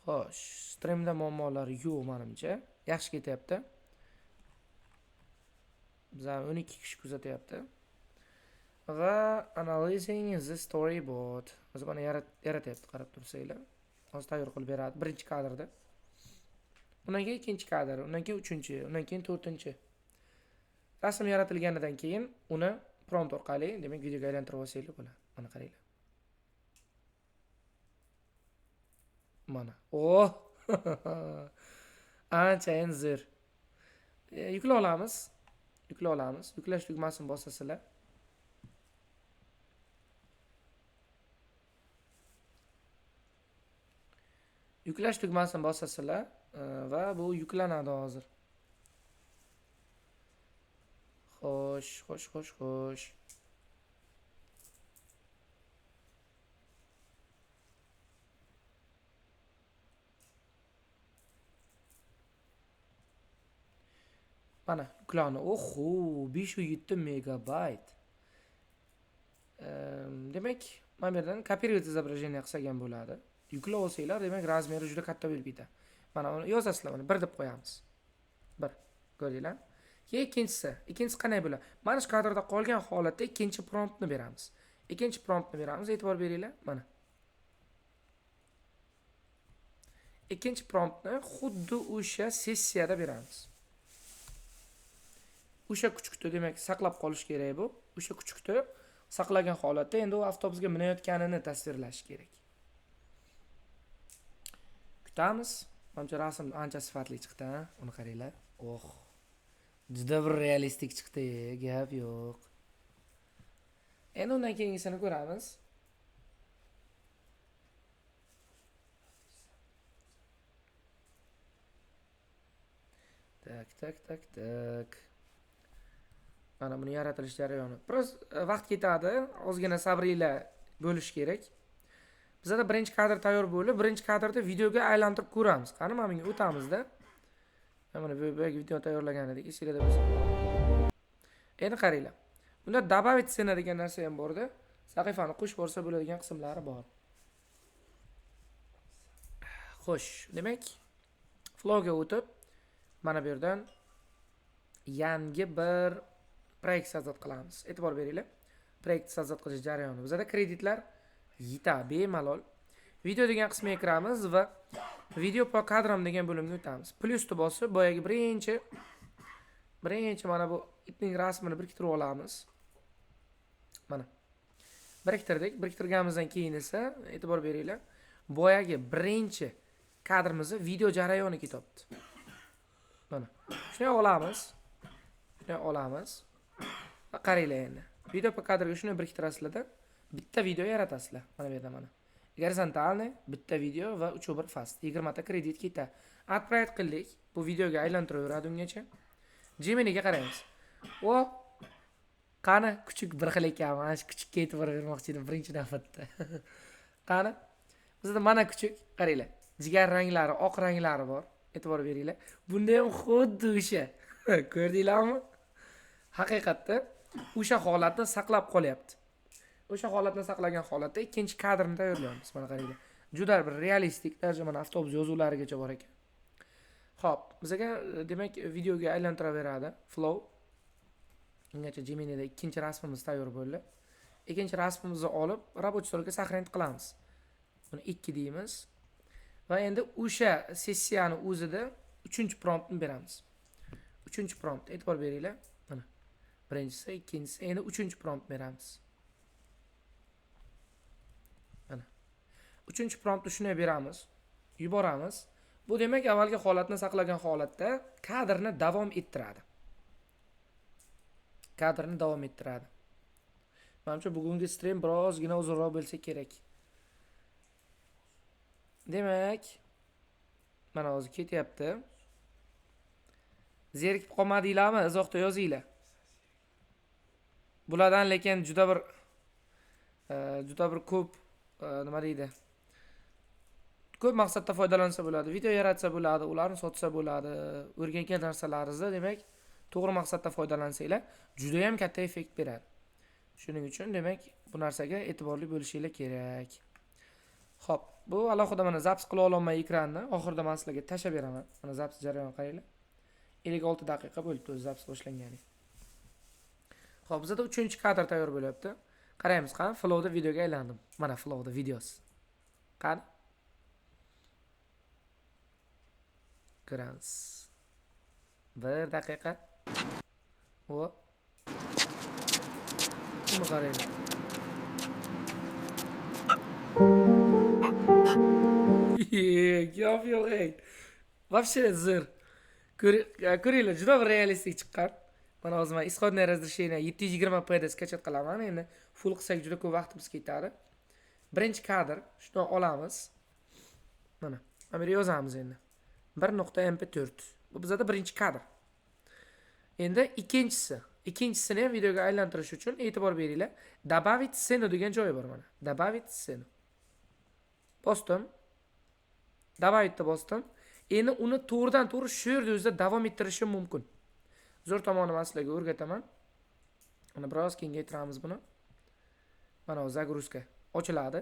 Xo'sh, streamda muammolar yo'q menimcha. Yaxshi ketyapti. Bizlar 12 kishi kuzatyapti. Va analyzing the storyboard. O'zi buni yaratyapti, qarab tursanglar. Hozir tayyor qilib beradi birinchi kadrda. Undan keyin ikkinchi kadr, undan keyin uchinchi, undan keyin to'rtinchi. Rasm yaratilganidan keyin uni prompt orqali, demak, videoga aylantirib olsanglar bo'ladi. Mana qaranglar. Mana. Oh! Anchayin zo'r. Yuklay olamiz. Yuklash tugmasini bosasizlar. Yuklash tugmasini bosasizlar va bu yuklanadi hozir. Xo'sh. Mana yuklani. Oho, 507 megabayt. Demak, mana bu yerdan kopировать изображение qilgan bo'ladi. Yuklab olsanglar, demak, razmeri juda katta bo'lib ketadi. Mana uni yozasizlar, mana 1 deb qo'yamiz. 1. Ko'rdinglar? Keyin ikkinchisi qanday bo'ladi? Mana shu kadrda qolgan holatda ikkinchi promptni beramiz. E'tibor beringlar, mana. Ikkinchi promptni xuddi o'sha sessiyada beramiz. O'sha kuchukni, demak, saqlab qolish kerak bu. O'sha kuchukni saqlagan holatda endi u avtobusga minayotganini tasvirlash kerak. Kutamiz. Menimcha rasm ancha sifatli chiqdi, ha? Uni qaranglar. Oh. Juda bir realistik chiqdi, gap yo'q. Endi undan keyingisini ko'ramiz. Tak. Mana buni yaratilish jarayoni. Biroz vaqt ketadi, ozgina sabringlar bo'lish kerak. Bizda birinchi kadr tayyor bo'lib, birinchi kadrda videoga aylantirib ko'ramiz. Qani mana bunga o'tamizda. Mana bu video tayyorlagan edik, esingizda bo'lsa. Endi qaranglar. Bunda добавить scena degan narsa ham bor-da. Sahifani qo'shib borsa bo'ladigan qismlari bor. Xo'sh, demak, flowga o'tib, mana bu yerdan yangi bir proyekt so'zat qilamiz. E'tibor beringlar. Proyekt so'zat qilish jarayoni. Bizda kreditlar yetadi bemalol. Video degan qismga kiramiz va video po kadram degan bo'limga o'tamiz. Plusni bosib, boyagi birinchi mana bu itning rasmini biriktirib olamiz. Mana. Biriktirganimizdan keyin esa e'tibor beringlar. Boyagi birinchi kadrimizni video jarayoni ketyapti. Mana. Shuni olamiz. Va qaranglar endi. Video po kadrga shuni biriktirasizlar-da, bitta video yaratasizlar. Mana bu yerda mana. gorizontalniy bitta video va 3/1 fast 20 ta kredit ketadi. Отправить qildik. Bu videoga aylantiraveradi ungacha. Geminiga qaraymiz. O qani kuchuk bir xil ekan, mana shu kuchukka e'tibor bermoqchi edim birinchi navbatda. Qani? Bizda mana kuchuk, qaranglar. Jigar ranglari, oq ranglari bor. E'tibor beringlar. Bunda ham xuddi o'sha. Ko'rdinglarmi? Haqiqatda o'sha holatni saqlab qolyapti. O'sha holatni saqlagan holatda ikkinchi kadrni tayyorlaymiz. Mana qaranglar. Juda bir realistik darajada mana avtobus yozuvlarigacha bor ekan. Xo'p, bizga demak videoga aylantiraveradi Flow. Ungacha Gemini'da ikkinchi rasmimiz tayyor bo'ldi. Ikkinchi rasmimizni olib, рабочий stolga сохранить qilamiz. Buni 2 deymiz. Va endi o'sha sessiyani o'zida 3-promptni beramiz. 3-prompt e'tibor beringlar. Mana. Birinchisi, ikkinchisi, endi 3-prompt beramiz. Mana. 3-promptni shunday beramiz, yuboramiz. Bu demak avvalgi holatni saqlagan holatda kadrni davom ettiradi. Kadrni davom ettiradi. Menimcha bugungi stream birozgina uzunroq bo'lsa kerak. Demak, mana hozir ketyapti. Zerikib qolmadinglarmi? Izohda yozinglar. Bulardan lekin juda bir ko'p nima deydi? Ko'p maqsadda foydalansa bo'ladi, video yaratsa bo'ladi, ularni sotsa bo'ladi. O'rgangan narsalaringizni demak, to'g'ri maqsadda foydalansanglar, juda ham katta effekt beradi. Shuning uchun demak, bu narsaga e'tiborli bo'lishinglar kerak. Xo'p, bu alohida mana zaps qila olmayman ekranni. Oxirida men sizlarga tashlab beraman. Mana zaps jarayon qaranglar. 56 daqiqa bo'libdi o'z zaps boshlangani. Xo'p, bizda 3-kadr tayyor bo'lyapti. Qaraymiz, qani Flowda videoga aylandim. Mana Flowda videosi. Qani? Ko'ramiz. 1 daqiqa. O. Buni qaraymiz. Gap yo'q ey. Вообще zir. Ko'ringlar, juda bir realistik chiqqan. Mana hozir men исходное разрешение 720p da skachat qilaman. Endi full qilsak juda ko'p vaqtimiz ketadi. Birinchi kadr shuni olamiz. Mana, mana yozamiz endi. 1.mp4. Bu bizda birinchi kadr. Endi ikkinchisini ham videoga aylantirish uchun e'tibor beringlar. Добавить сцену degan joyi bor mana. Добавить сцену. Bosdim. Добавить bosdim. Endi uni to'g'ridan-to'g'ri shu yerda o'zida davom ettirishim mumkin. Zo'r tomoni men sizlarga o'rgataman. Mana biroz kengaytiramiz buni. Mana загрузка ochiladi.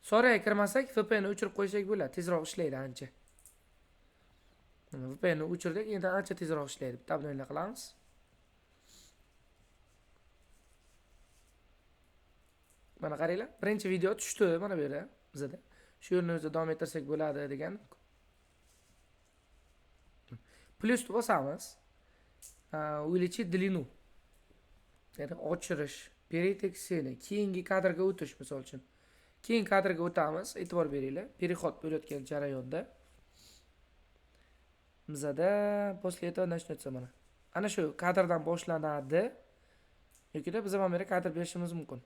So'raga kirmasak, VPN ni o'chirib qo'ysak bo'ladi, tezroq ishlaydi ancha. Mana VPN ni o'chirdik, endi ancha tezroq ishlaydi. Bitta bunday qilamiz. Mana qaranglar, birinchi video tushdi mana bu yerda bizda. Shu yerni o'zida davom ettirsak bo'ladi degan. Plyus bosamiz. Увеличить длину. Ya'ni ochirish, перейти к сцене, keyingi kadrga o'tish misol uchun. Keyin kadrga o'tamiz, e'tibor beringlar. Переход bo'layotgan jarayonda bizda после этого начнется mana. Ana shu kadrdan boshlanadi. Yoki biz ham mana kadr berishimiz mumkin.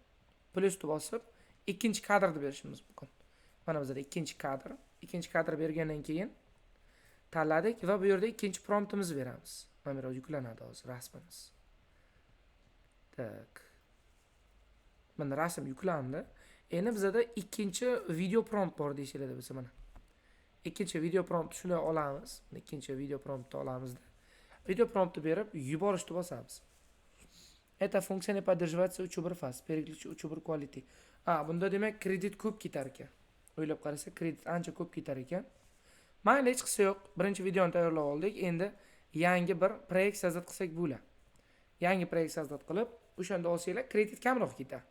Plyus bosib, ikkinchi kadrni berishimiz mumkin. Mana bizda ikkinchi kadr. Ikkinchi kadr bergandan keyin tanladik va bu yerda ikkinchi promptimizni beramiz. Mana bu yuklanadi hozir rasmimiz. Tak. Mana rasm yuklandi. Endi bizda ikkinchi video prompt bor deyishiladi biz mana. Ikkinchi video prompt shuni olamiz. Ikkinchi video promptni olamizda. Video promptni berib yuborishni bosamiz. Эта функция не поддерживается 3/1 fast. Переключи 3/1 quality. Bunda demak kredit ko'p ketar ekan. O'ylab qarasak, kredit ancha ko'p ketar ekan. Mayli, hech qisi yo'q. Birinchi videoni tayyorlab oldik. Endi yangi bir proyekt so'zat qilsak bo'ladi. Yangi proyekt so'zat qilib, o'shanda olsanglar kredit kamroq ketadi.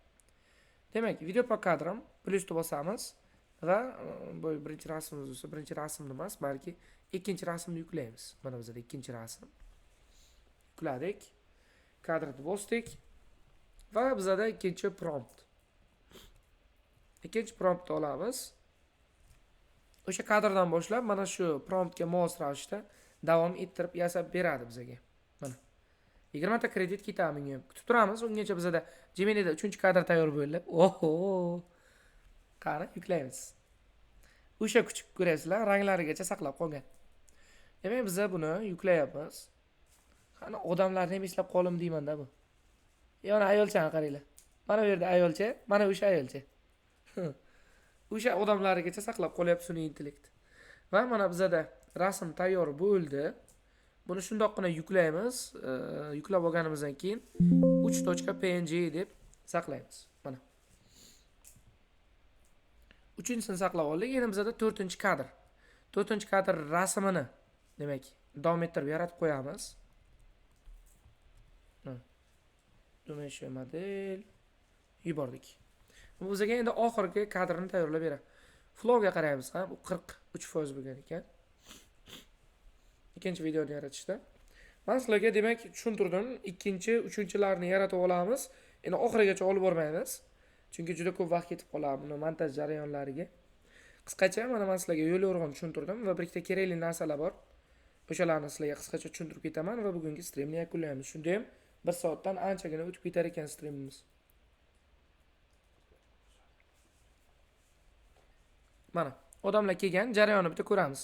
Demak, video по кадрам plyusni bosamiz va bu birinchi rasmimiz bo'lsa, birinchi rasmni emas, balki ikkinchi rasmni yuklaymiz. Mana bizda ikkinchi rasm. Yukladik. Kadrni bosdik va bizda ikkinchi prompt. Ikkinchi promptni olamiz. O'sha kadrdan boshlab mana shu promptga mos ravishda davom ettirib yasab beradi bizga. Mana. 20 ta kredit ketadi menga ham. Kutib turamiz. Ungacha bizda Gemini'da 3-kadr tayyor bo'ldi. Oho! Qani yuklaymiz. O'sha kuchuk ko'rasizlar, ranglarigacha saqlab qolgan. Demak, biz buni yuklayapmiz. Qani odamlarni ham eslab qolim deyman-da bu. Yana ayolchani qaranglar. Mana bu yerda ayolcha, mana o'sha ayolcha. O'sha odamlarigacha saqlab qolyapti sun'iy intellekt. Va mana bizda rasm tayyor bo'ldi. Buni shundoqqina yuklaymiz. Yuklab olganimizdan keyin 3.png deb saqlaymiz. Mana. 3-sini saqlab oldik. Endi bizda 4-kadr. 4-kadr rasmini, demak, davom ettirib yaratib qo'yamiz. Do'mesha model yubordik. Bu bizga endi oxirgi kadrni tayyorlab beradi. Flowga qaraymiz ham, u 43% bo'lgan ekan. Ikkinchi videoni yaratishda. Men sizlarga demak tushuntirdim. Ikkinchi, uchinchilarni yaratib olamiz. Endi oxirigacha olib bormaymiz. Chunki juda ko'p vaqt ketib qoladi buni montaj jarayonlariga. Qisqacha mana men sizlarga yo'l yo'rg'on tushuntirdim va bir ikkita kerakli narsalar bor. O'shalarni sizlarga qisqacha tushuntirib ketaman va bugungi streamni yakunlaymiz. Shunda ham 1 soatdan anchagina o'tib ketar ekan streamimiz. Mana, odamlar kelgan jarayonni bitta ko'ramiz.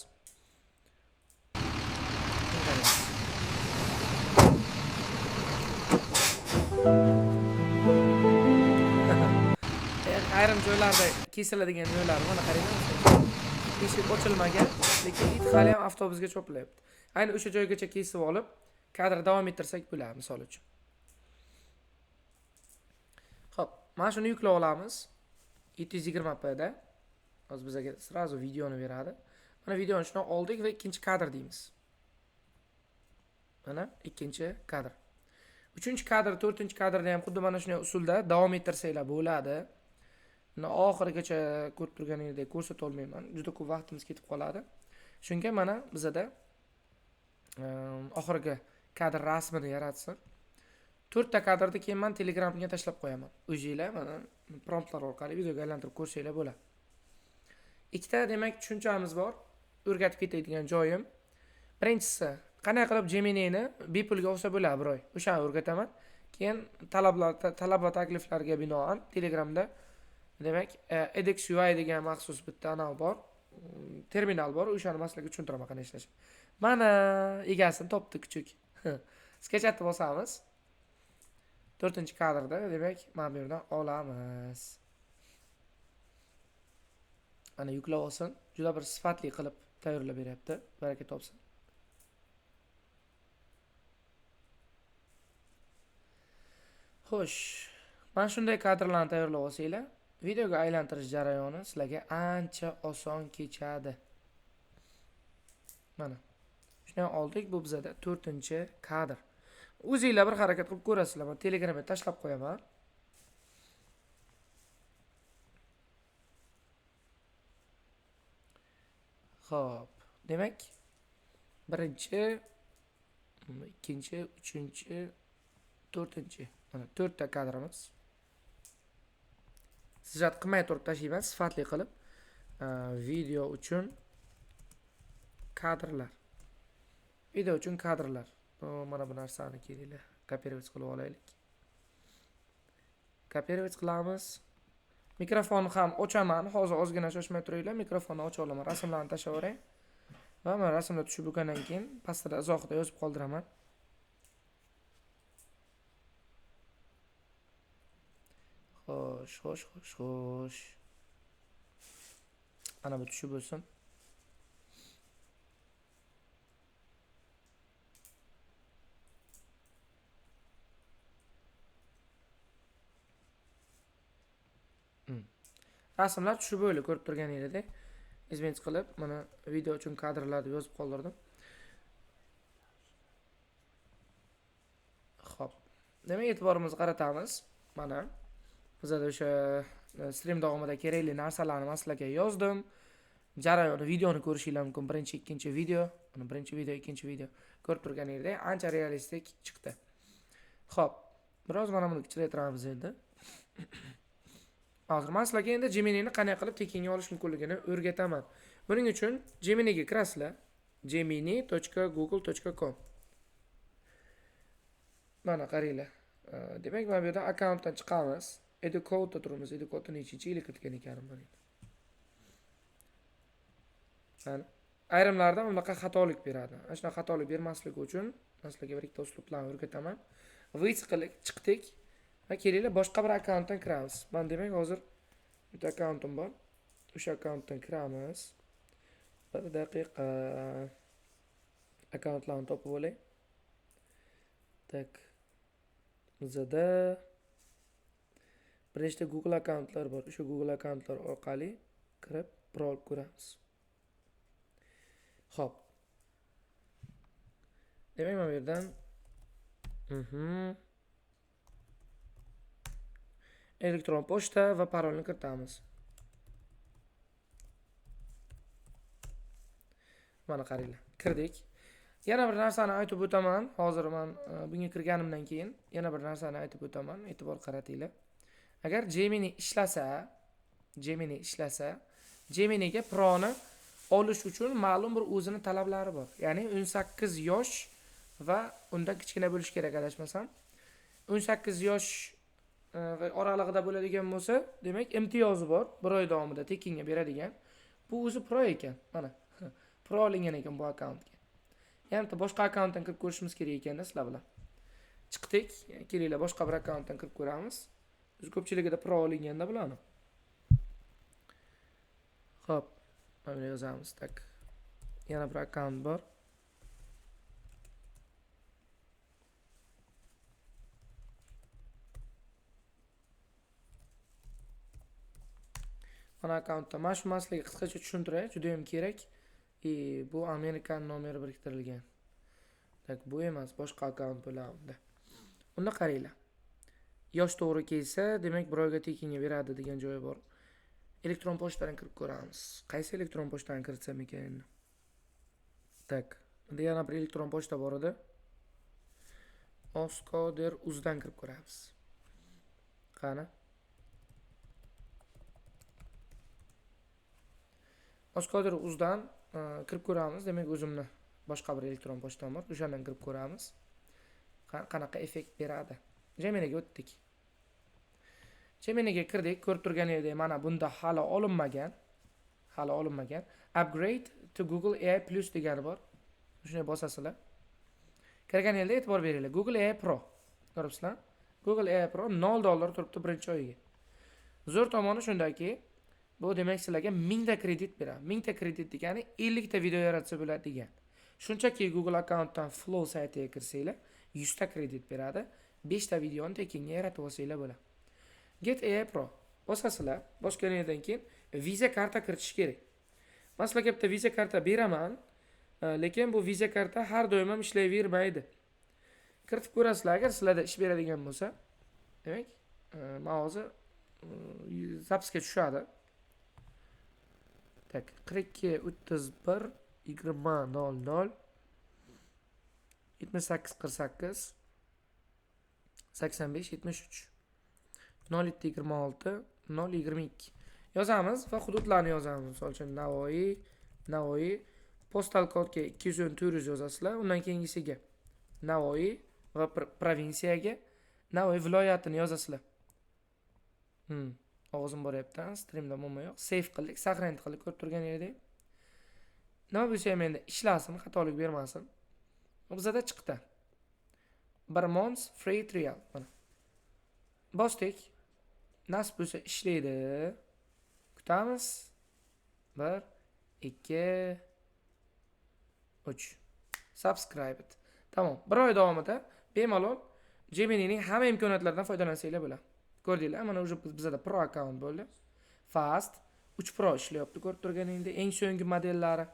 Ayrim joylarda kesiladigan yo'llar mana qaranglar. Eshik ochilmagan, lekin it hali ham avtobusga chopilyapti. Ayni o'sha joygacha kesib olib, kadr davom ettirsak bo'ladi, misol uchun. Xo'p, mana shuni yuklab olamiz. 720p da. Hozir bizga srazu videoni beradi. Mana videoni shundan oldik va ikkinchi kadr deymiz. Mana ikkinchi kadr. 3-kadr, 4-kadrda ham xuddi mana shunday usulda davom ettirsanglar bo'ladi. Buni oxirigacha ko'rib turganingizdek ko'rsata olmayman. Juda ko'p vaqtimiz ketib qoladi. Shunga mana bizda oxirgi kadr rasmini yaratsin. 4 ta kadrni keyin men Telegramga tashlab qo'yaman. O'zingizlar mana promptlar orqali videoga aylantirib ko'rsanglar bo'ladi. Ikkita demak tushunchamiz bor. O'rgatib ketadigan joyim. Birinchisi, qanday qilib Gemini'ni bepulga olsa bo'ladi bir oy. O'shani o'rgataman. Keyin talab va takliflarga binoan Telegramda demak edX.UI degan maxsus bitta anav bor. Terminal bor. O'shani sizlarga tushuntiraman qanday ishlashini. Mana egasini topdi kuchuk. Sketchatni bosamiz. 4-kadrda demak mana bu yerdan olamiz. Ana yuklab olsin. Juda bir sifatli qilib tayyorlab beryapti. Baraka topsin. Xo'sh, mana shunday kadrlarni tayyorlab olsanglar, videoga aylantirish jarayoni sizlarga ancha oson kechadi. Mana. Shuni oldik, bu bizda 4-kadr. O'zingizlar bir harakat qilib ko'rasizlar. Men Telegramga tashlab qo'yaman. Xo'p, demak, birinchi, ikkinchi, uchinchi, 4-chi. Mana 4 ta kadrimiz. Sijat qilmay turib tashlayman, sifatli qilib. Video uchun kadrlar. Video uchun kadrlar. Mana bu narsani kelinglar, kopировать qilib olaylik. Kopировать qilamiz. Mikrofonni ham ochaman. Hozir ozgina shoshmay turinglar. Mikrofonni ocha olaman. Rasmlarni tashlab yuboray. Va men rasmlar tushib bo'lgandan keyin pastda izohida yozib qoldiraman. Xo'sh. Ana bu tushib bo'lsin. Rasmlar tushib bo'ldi, ko'rib turganingizdek. Izmingiz qilib, mana video uchun kadrlarni yozib qoldirdim. Xo'p. Demak, e'tiborimizni qaratamiz. Mana bizda o'sha stream davomida kerakli narsalarni sizlarga yozdim. Jarayonni videoni ko'rishingiz mumkin. Birinchi, ikkinchi video, mana birinchi video, ikkinchi video ko'rib turganingizdek ancha realistik chiqdi. Xo'p. Biroz mana buni kichraytiramiz endi. Hozir men sizlarga endi Gemini'ni qanday qilib tekinga olish mumkinligini o'rgataman. Buning uchun Gemini'ga kirasizlar. gemini.google.com. Mana qaranglar. Demak, mana bu yerda akkauntdan chiqamiz. Educode'da turamiz. Educode'ni nechinchi yil kiritgan ekanman mana. Mana ayrimlarda bunaqa xatolik beradi. Ana shunaqa xatolik bermasligi uchun men sizlarga bir ikkita uslublarni o'rgataman. Chiqdik va kelinglar boshqa bir akkauntdan kiramiz. Men demak hozir bitta akkauntim bor. O'sha akkauntdan kiramiz. Bir daqiqa. Akkauntlarni topib olay. Tak. Bizda bir nechta Google akkauntlar bor. O'sha Google akkauntlar orqali kirib biror ko'ramiz. Xo'p. Demak, mana bu yerdan elektron pochta va parolni kiritamiz. Mana qaranglar, kirdik. Yana bir narsani aytib o'taman. Hozir men bunga kirganimdan keyin yana bir narsani aytib o'taman. E'tibor qaratinglar. Agar Gemini ishlasa, Geminiga Pro'ni olish uchun ma'lum bir o'zini talablari bor. Ya'ni 18 yosh va undan kichkina bo'lish kerak adashmasam. 18 yosh oralig'ida bo'ladigan bo'lsa, demak imtiyozi bor. 1 oy davomida tekinga beradigan. Bu o'zi Pro ekan. Mana Pro olingan ekan bu akkauntga. Yana boshqa akkauntdan kirib ko'rishimiz kerak ekanda sizlar bilan. Chiqdik. Kelinglar boshqa bir akkauntdan kirib ko'ramiz. Biz ko'pchiligida Pro olinganda bularni. Xo'p, mana yozamiz tak. Yana bir akkaunt bor. Mana akkauntda mana shu masalaga qisqacha tushuntiray, juda ham kerak. Bu Amerikan nomeri biriktirilgan. Tak, bu emas, boshqa akkaunt bo'ladi. Unda qaranglar. Yosh to'g'ri kelsa, demak 1 oyga tekinga beradi degan joyi bor. Elektron pochtadan kirib ko'ramiz. Qaysi elektron pochtadan kiritsam ekan? Tak, bunda yana bir elektron pochta bor edi. Oskoder.uzdan kirib ko'ramiz. Qani? Oskoder.uzdan kirib ko'ramiz. Demak, o'zimni boshqa bir elektron pochtam bor. O'shandan kirib ko'ramiz. Qanaqa effekt beradi? Geminiga o'tdik. Geminiga kirdik. Ko'rib turganingizdek, mana bunda hali olinmagan. Upgrade to Google AI Plus degani bor. Shuni bosasizlar. Kirganingizda e'tibor beringlar. Google AI Pro. Ko'ryapsizlar? Google AI Pro $0 turibdi birinchi oyiga. Zo'r tomoni shundaki, bu demak sizlarga 1000 ta kredit beradi. 1000 ta kredit degani 50 ta video yaratsa bo'ladi degan. Shunchaki Google akkauntdan Flow saytiga kirsanglar, 100 ta kredit beradi. 5 ta videoni tekinga yaratib olsanglar bo'ladi. Get AI Pro bosasizlar, bosganingizdan keyin Visa karta kiritish kerak. Men sizlarga bitta Visa karta beraman, lekin bu Visa karta har doim ham ishlayvermaydi. Kiritib ko'rasizlar, agar sizlarda ish beradigan bo'lsa, demak, men hozir zapisga tushadi. Tak, 42 31 20 00 78 48 85 73 0726 022 yozamiz va hududlarni yozamiz. Misol uchun Navoiy postal kodga 210 yozasizlar. Undan keyingisiga Navoiy va provinsiyaga Navoiy viloyatini yozasizlar. Ovozim boryapti, streamda bo'lmay yo'q. Save qildik, saqlanib qildik, ko'rib turganingizdek. Nima bo'lsa ham endi ishlasin, xatolik bermasin. Bizda chiqdi. 1 month free trial. Mana. Bosdik. Nasib bo'lsa ishlaydi. Kutamiz. 1 2 3 subscribe. Tamom. 1 oy davomida bemalol Gemini'ning hamma imkoniyatlaridan foydalansanglar bo'ladi. Ko'rdinglar, mana o'sha bizda Pro akkaunt bo'ldi. Fast 3 Pro ishlayapti, ko'rib turganingizda eng so'nggi modellari.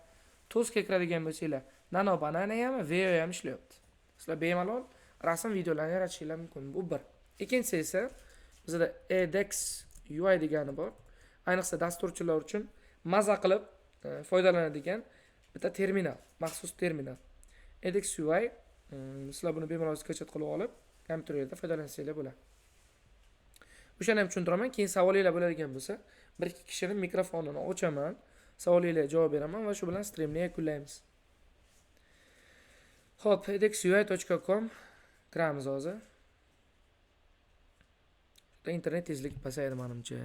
To'sga kiradigan bo'lsanglar, Nano Banana ham, Veo ham ishlayapti. Sizlar bemalol rasm videolarni yaratishingiz mumkin. Bu bir. Ikkinchisi esa bizda Edex UI degani bor. Ayniqsa dasturchilar uchun maza qilib foydalanadigan bitta terminal, maxsus terminal. Edex UI sizlar buni bemalol sketchat qilib olib, kompyuteringizda foydalansanglar bo'ladi. O'shani ham tushuntiraman. Keyin savolinglar bo'ladigan bo'lsa, 1-2 kishining mikrofonini ochaman, savolinglarga javob beraman va shu bilan streamni yakunlaymiz. Xo'p, edexui.com Kiramiz hozir. Internet tezligi pasayadi menimcha.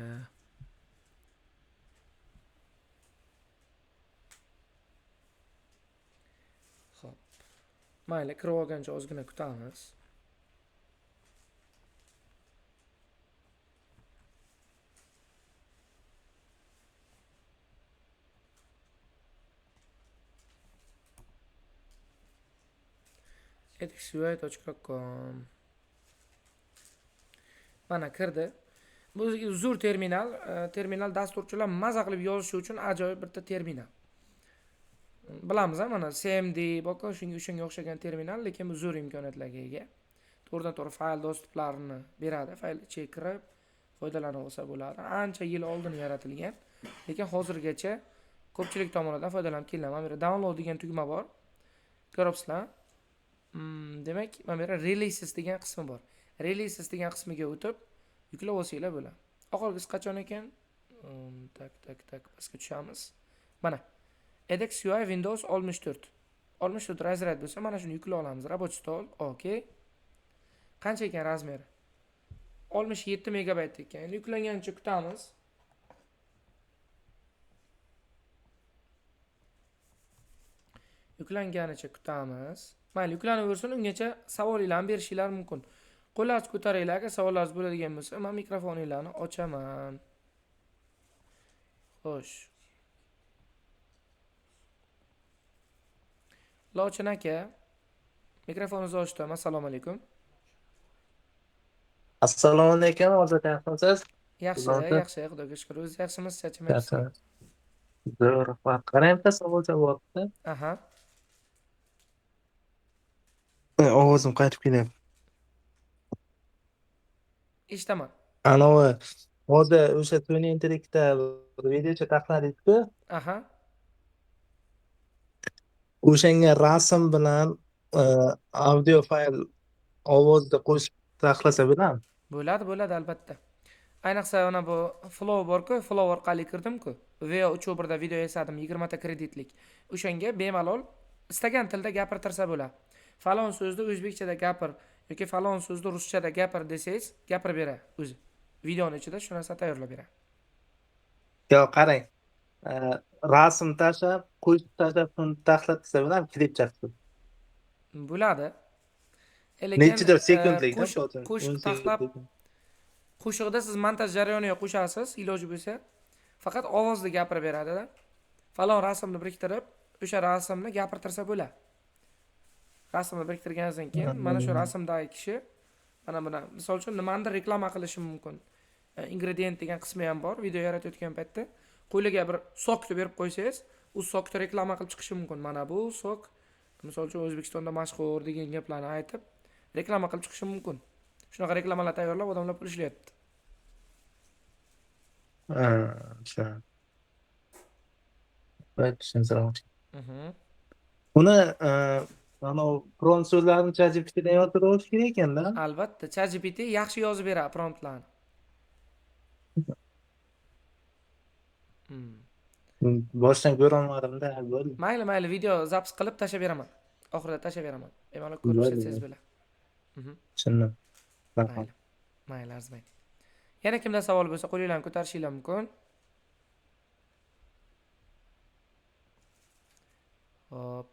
Xo'p. Mayli, kirib olgancha ozgina kutamiz. edxui.com. Mana kirdi. Bu zo'r terminal. Terminal dasturchilar maza qilib yozishi uchun ajoyib bitta terminal. Bilamiz, mana CMD boka shunga o'xshagan terminal, lekin bu zo'r imkoniyatlarga ega. To'g'ridan-to'g'ri fayl dostuplarini beradi. Fayl ichiga kirib foydalanib olsa bo'ladi. Ancha yil oldin yaratilgan, lekin hozirgacha ko'pchilik tomonidan foydalanib kelinadi. Mana bu yerda download degan tugma bor. Ko'ryapsizlar? Demak, mana bu yerda releases degan qismi bor. Releases degan qismiga o'tib yuklab olsanglar bo'ladi. Oxirgisi qachon ekan? Tak, pastga tushamiz. Mana edxui Windows 64. 64 razryad bo'lsa, mana shuni yuklab olamiz. Rабочий stol, OK. Qancha ekan razmeri? 67 megabayt ekan. Endi yuklangancha kutamiz. Yuklanganicha kutamiz. Mayli, yuklanaversin, ungacha savolinglarni berishinglar mumkin. Qo'llaringizni ko'taringlar, agar savollaringiz bo'ladigan bo'lsa, men mikrofoninglarni ochaman. Xo'sh. Lochin aka, mikrofoningizni ochdim. Assalomu alaykum. Assalomu alaykum, ozod yaxshimisiz? Yaxshi, xudoga shukr. O'zingiz yaxshimisiz? Charchamayapsiz? Zo'r. Qarang, savol javobni. Aha. Ovozim qaytib kelyapti. Eshitaman. Anavi hozir o'sha Sony Interact'da videocha taqladingku, Aha. o'shanga rasm bilan audio fayl ovozda qo'shib taqlasa bo'ladimi? Bo'ladi albatta. Ayniqsa mana bu Flow bor-ku, Flow orqali kirdim-ku. VO3 da video yasadim 20 ta kreditlik. O'shanga bemalol istagan tilda gapirtirsa bo'ladi. Falon so'zni o'zbekchada gapir yoki falon so'zni ruschada gapir desangiz, gapirib beradi o'zi. Videoning ichida shu narsa tayyorlab beradi. Yo, qarang. Rasm tashlab, qo'shib tashlab, taqlatsa bo'ladimi? Klip chaqib. Bo'ladi. Nechidir sekundlik, qo'shiq taxlab qo'shiqda siz montaj jarayoniga qo'shasiz, iloji bo'lsa, faqat ovozda gapirib beradi-da. Falon rasmni biriktirib, o'sha rasmni gapirtirsa bo'ladi. Rasmni biriktirganingizdan keyin mana shu rasmdagi kishi mana buni misol uchun nimanidir reklama qilishi mumkin. Ingredient degan qismi ham bor video yaratayotgan paytda. Qo'liga bir sokni berib qo'ysangiz, u sokni reklama qilib chiqishi mumkin. Mana bu sok misol uchun O'zbekistonda mashhur degan gaplarni aytib reklama qilib chiqishi mumkin. Shunaqa reklamalar tayyorlab odamlar pul ishlayapti. Uni mana prompt so'zlarni ChatGPTdan yozib olish kerak ekanda. Albatta, ChatGPT yaxshi yozib beradi promptlarni. Boshdan ko'rolmadim-da, bo'ldi. Mayli, video zapis qilib tashlab beraman. Oxirida tashlab beraman. Bemalol ko'rib ishlasangiz bo'ladi. Tushundim. Mayli, arzmaydi. Yana kimda savol bo'lsa, qo'linglarni ko'tarishinglar mumkin. Hop.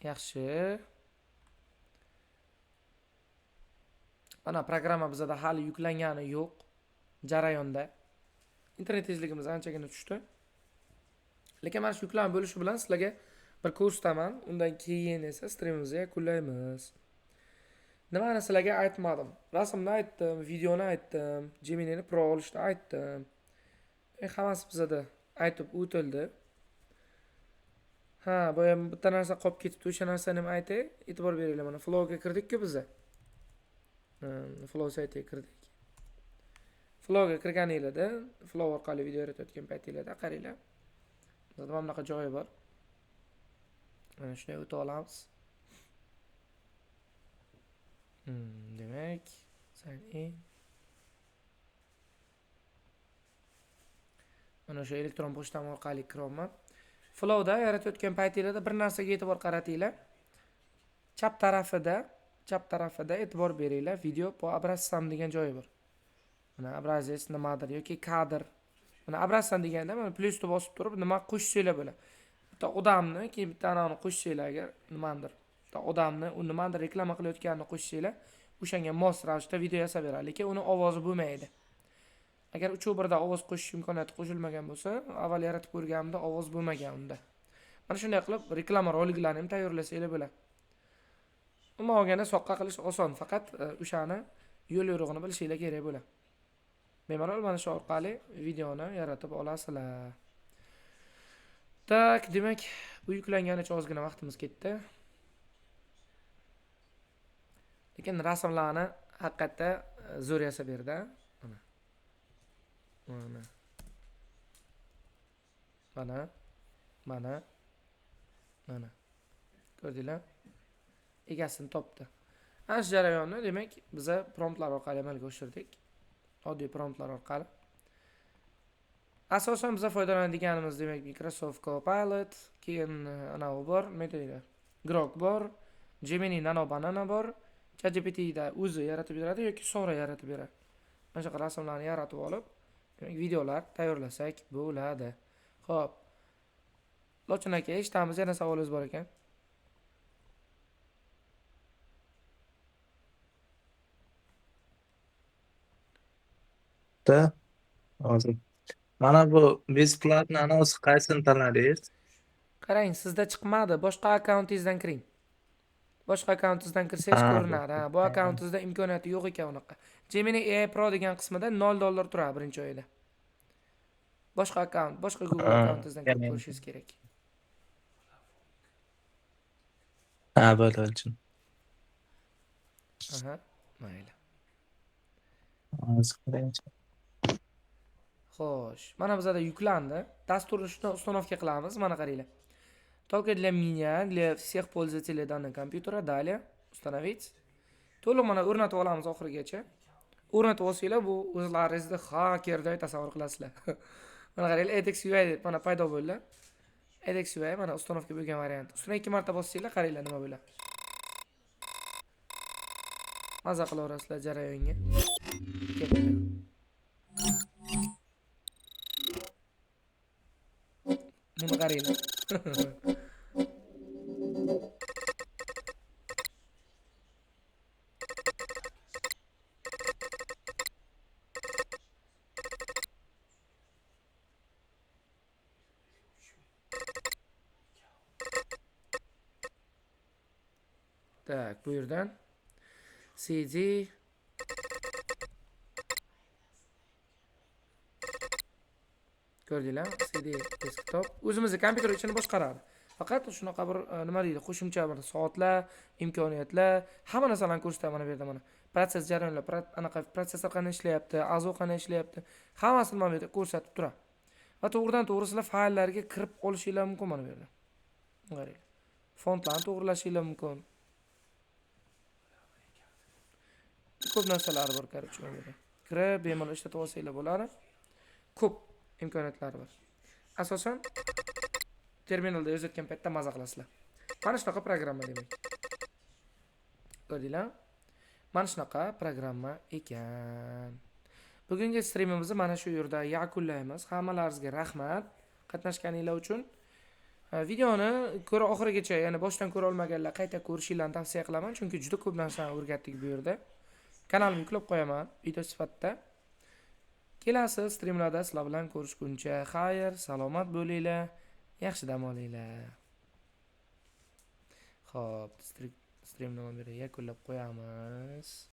Yaxshi. Mana programma bizda hali yuklangani yo'q. Jarayonda. Internet tezligimiz anchagina tushdi. Lekin mana shu yuklanma bo'lishi bilan sizlarga bir ko'rsataman. Undan keyin esa streamimizni yakunlaymiz. Nimani sizlarga aytmadim? Rasmni aytdim, videoni aytdim, Gemini'ni Pro olishni aytdim. Hammasi bizda aytib o'tildi. Bu ham bitta narsa qolib ketibdi. O'sha narsani ham aytay, e'tibor beringlar. Mana Flowga kirdik-ku biz. Flow saytiga kirdik. Flowga kirganingizda, Flow orqali video yaratayotgan paytingizda qaranglar. Bizda mana bunaqa joyi bor. Mana shunday o'tib olamiz. Demak, sign in. Mana shu elektron pochtam orqali kiryapman. Flowda yaratayotgan paytingizda bir narsaga e'tibor qaratinglar. chap tarafida e'tibor beringlar, video bu образцам degan joyi bor. Mana образец nimadir yoki kadr. Mana образцам deganda mana plusni bosib turib nima qo'shsanglar bo'ladi. Bitta odamni, keyin bitta anani qo'shsanglar agar nimadir. Bitta odamni u nimadir reklama qilayotganini qo'shsanglar, o'shanga mos ravishda video yasab beradi, lekin uni ovozi bo'lmaydi. Agar uch birda ovoz qo'shish imkoniyati qo'shilmagan bo'lsa, avval yaratib ko'rganimda ovoz bo'lmagan unda. Mana shunday qilib reklama roliklarini ham tayyorlasanglar bo'ladi. Umuman olganda soqqa qilish oson, faqat o'shani yo'l yo'rig'ini bilishinglar kerak bo'ladi. Bemalol mana shu orqali videoni yaratib olasizlar. Tak, demak, bu yuklanganicha ozgina vaqtimiz ketdi. Lekin rasmlarni haqiqatda zo'r yasab berdi. Mana. Ko'rdinglar? Egasini topdi. Ana shu jarayonni demak biz promptlar orqali amalga oshirdik. Oddiy promptlar orqali. Asosan biz foydalanadiganimiz demak Microsoft Copilot, keyin ana u bor, nima deydi? Grok bor, Gemini Nano Banana bor, ChatGPT da o'zi yaratib beradi yoki Sora yaratib beradi. Mana shu rasmlarni yaratib olib, demak videolar tayyorlasak bo'ladi. Xo'p. Lochin aka, eshitamiz, yana savolingiz bor ekan. Hozir. Mana bu besplatni anonsi qaysini tanladingiz? Qarang, sizda chiqmadi, boshqa akkauntingizdan kiring. Boshqa akkauntingizdan kirsangiz ko'rinadi. Ha, bu akkauntingizda imkoniyati yo'q ekan unaqa. Gemini AI Pro degan qismida $0 turadi birinchi oyda. Boshqa akkaunt, boshqa Google akkauntingizdan kirib ko'rishingiz kerak. Ha, bo'ldi. Aha, mayli. Hozir qarang. Xo'sh, mana bizda yuklandi. Dasturni shunday установка qilamiz, mana qaranglar. Только для меня, для всех пользователей данного компьютера, далее установить. To'liq mana o'rnatib olamiz oxirigacha. O'rnatib olsanglar, bu o'zlaringizni hakerday tasavvur qilasizlar. Mana qaranglar, edX UI deb mana paydo bo'ldi. edX UI mana установка bo'lgan variant. Ustuna 2 marta bossanglar, qaranglar nima bo'ladi. Maza qilaverasizlar jarayonga. Buni qaranglar. Tak, bu yerdan CD ko'rdinglar, CD desktop o'zimizni kompyuter ichini boshqaradi. Faqat shunaqa bir nima deydi, qo'shimcha bir soatlar, imkoniyatlar, hamma narsalarni ko'rsatadi mana bu yerda mana. Proses jarayonlar, anaqa protsessor qanday ishlayapti, azo qanday ishlayapti, hammasini mana bu yerda ko'rsatib turadi. Va to'g'ridan-to'g'ri sizlar fayllarga kirib olishingiz mumkin mana bu yerda. Qarang. Fontlarni to'g'rilashingiz mumkin. Ko'p narsalar bor, qarang, mana bu yerda. Kirib, bemalol ishlatib olsanglar bo'ladi. Ko'p imkoniyatlari bor. Asosan terminalda yozayotgan paytda maza qilasizlar. Mana shunaqa programma demak. Ko'rdinglar? Mana shunaqa programma ekan. Bugungi streamimizni mana shu yerda yakunlaymiz. Hammalaringizga rahmat qatnashganingiz uchun. Videoni ko'ra oxirigacha, ya'ni boshdan ko'ra olmaganlar qayta ko'rishingizni tavsiya qilaman, chunki juda ko'p narsani o'rgatdik bu yerda. Kanalimga yuklab qo'yaman video sifatida. Kelasi streamlarda sizlar bilan ko'rishguncha xayr, salomat bo'linglar, yaxshi dam olinglar. Xo'p, streamni yakunlab qo'yamiz.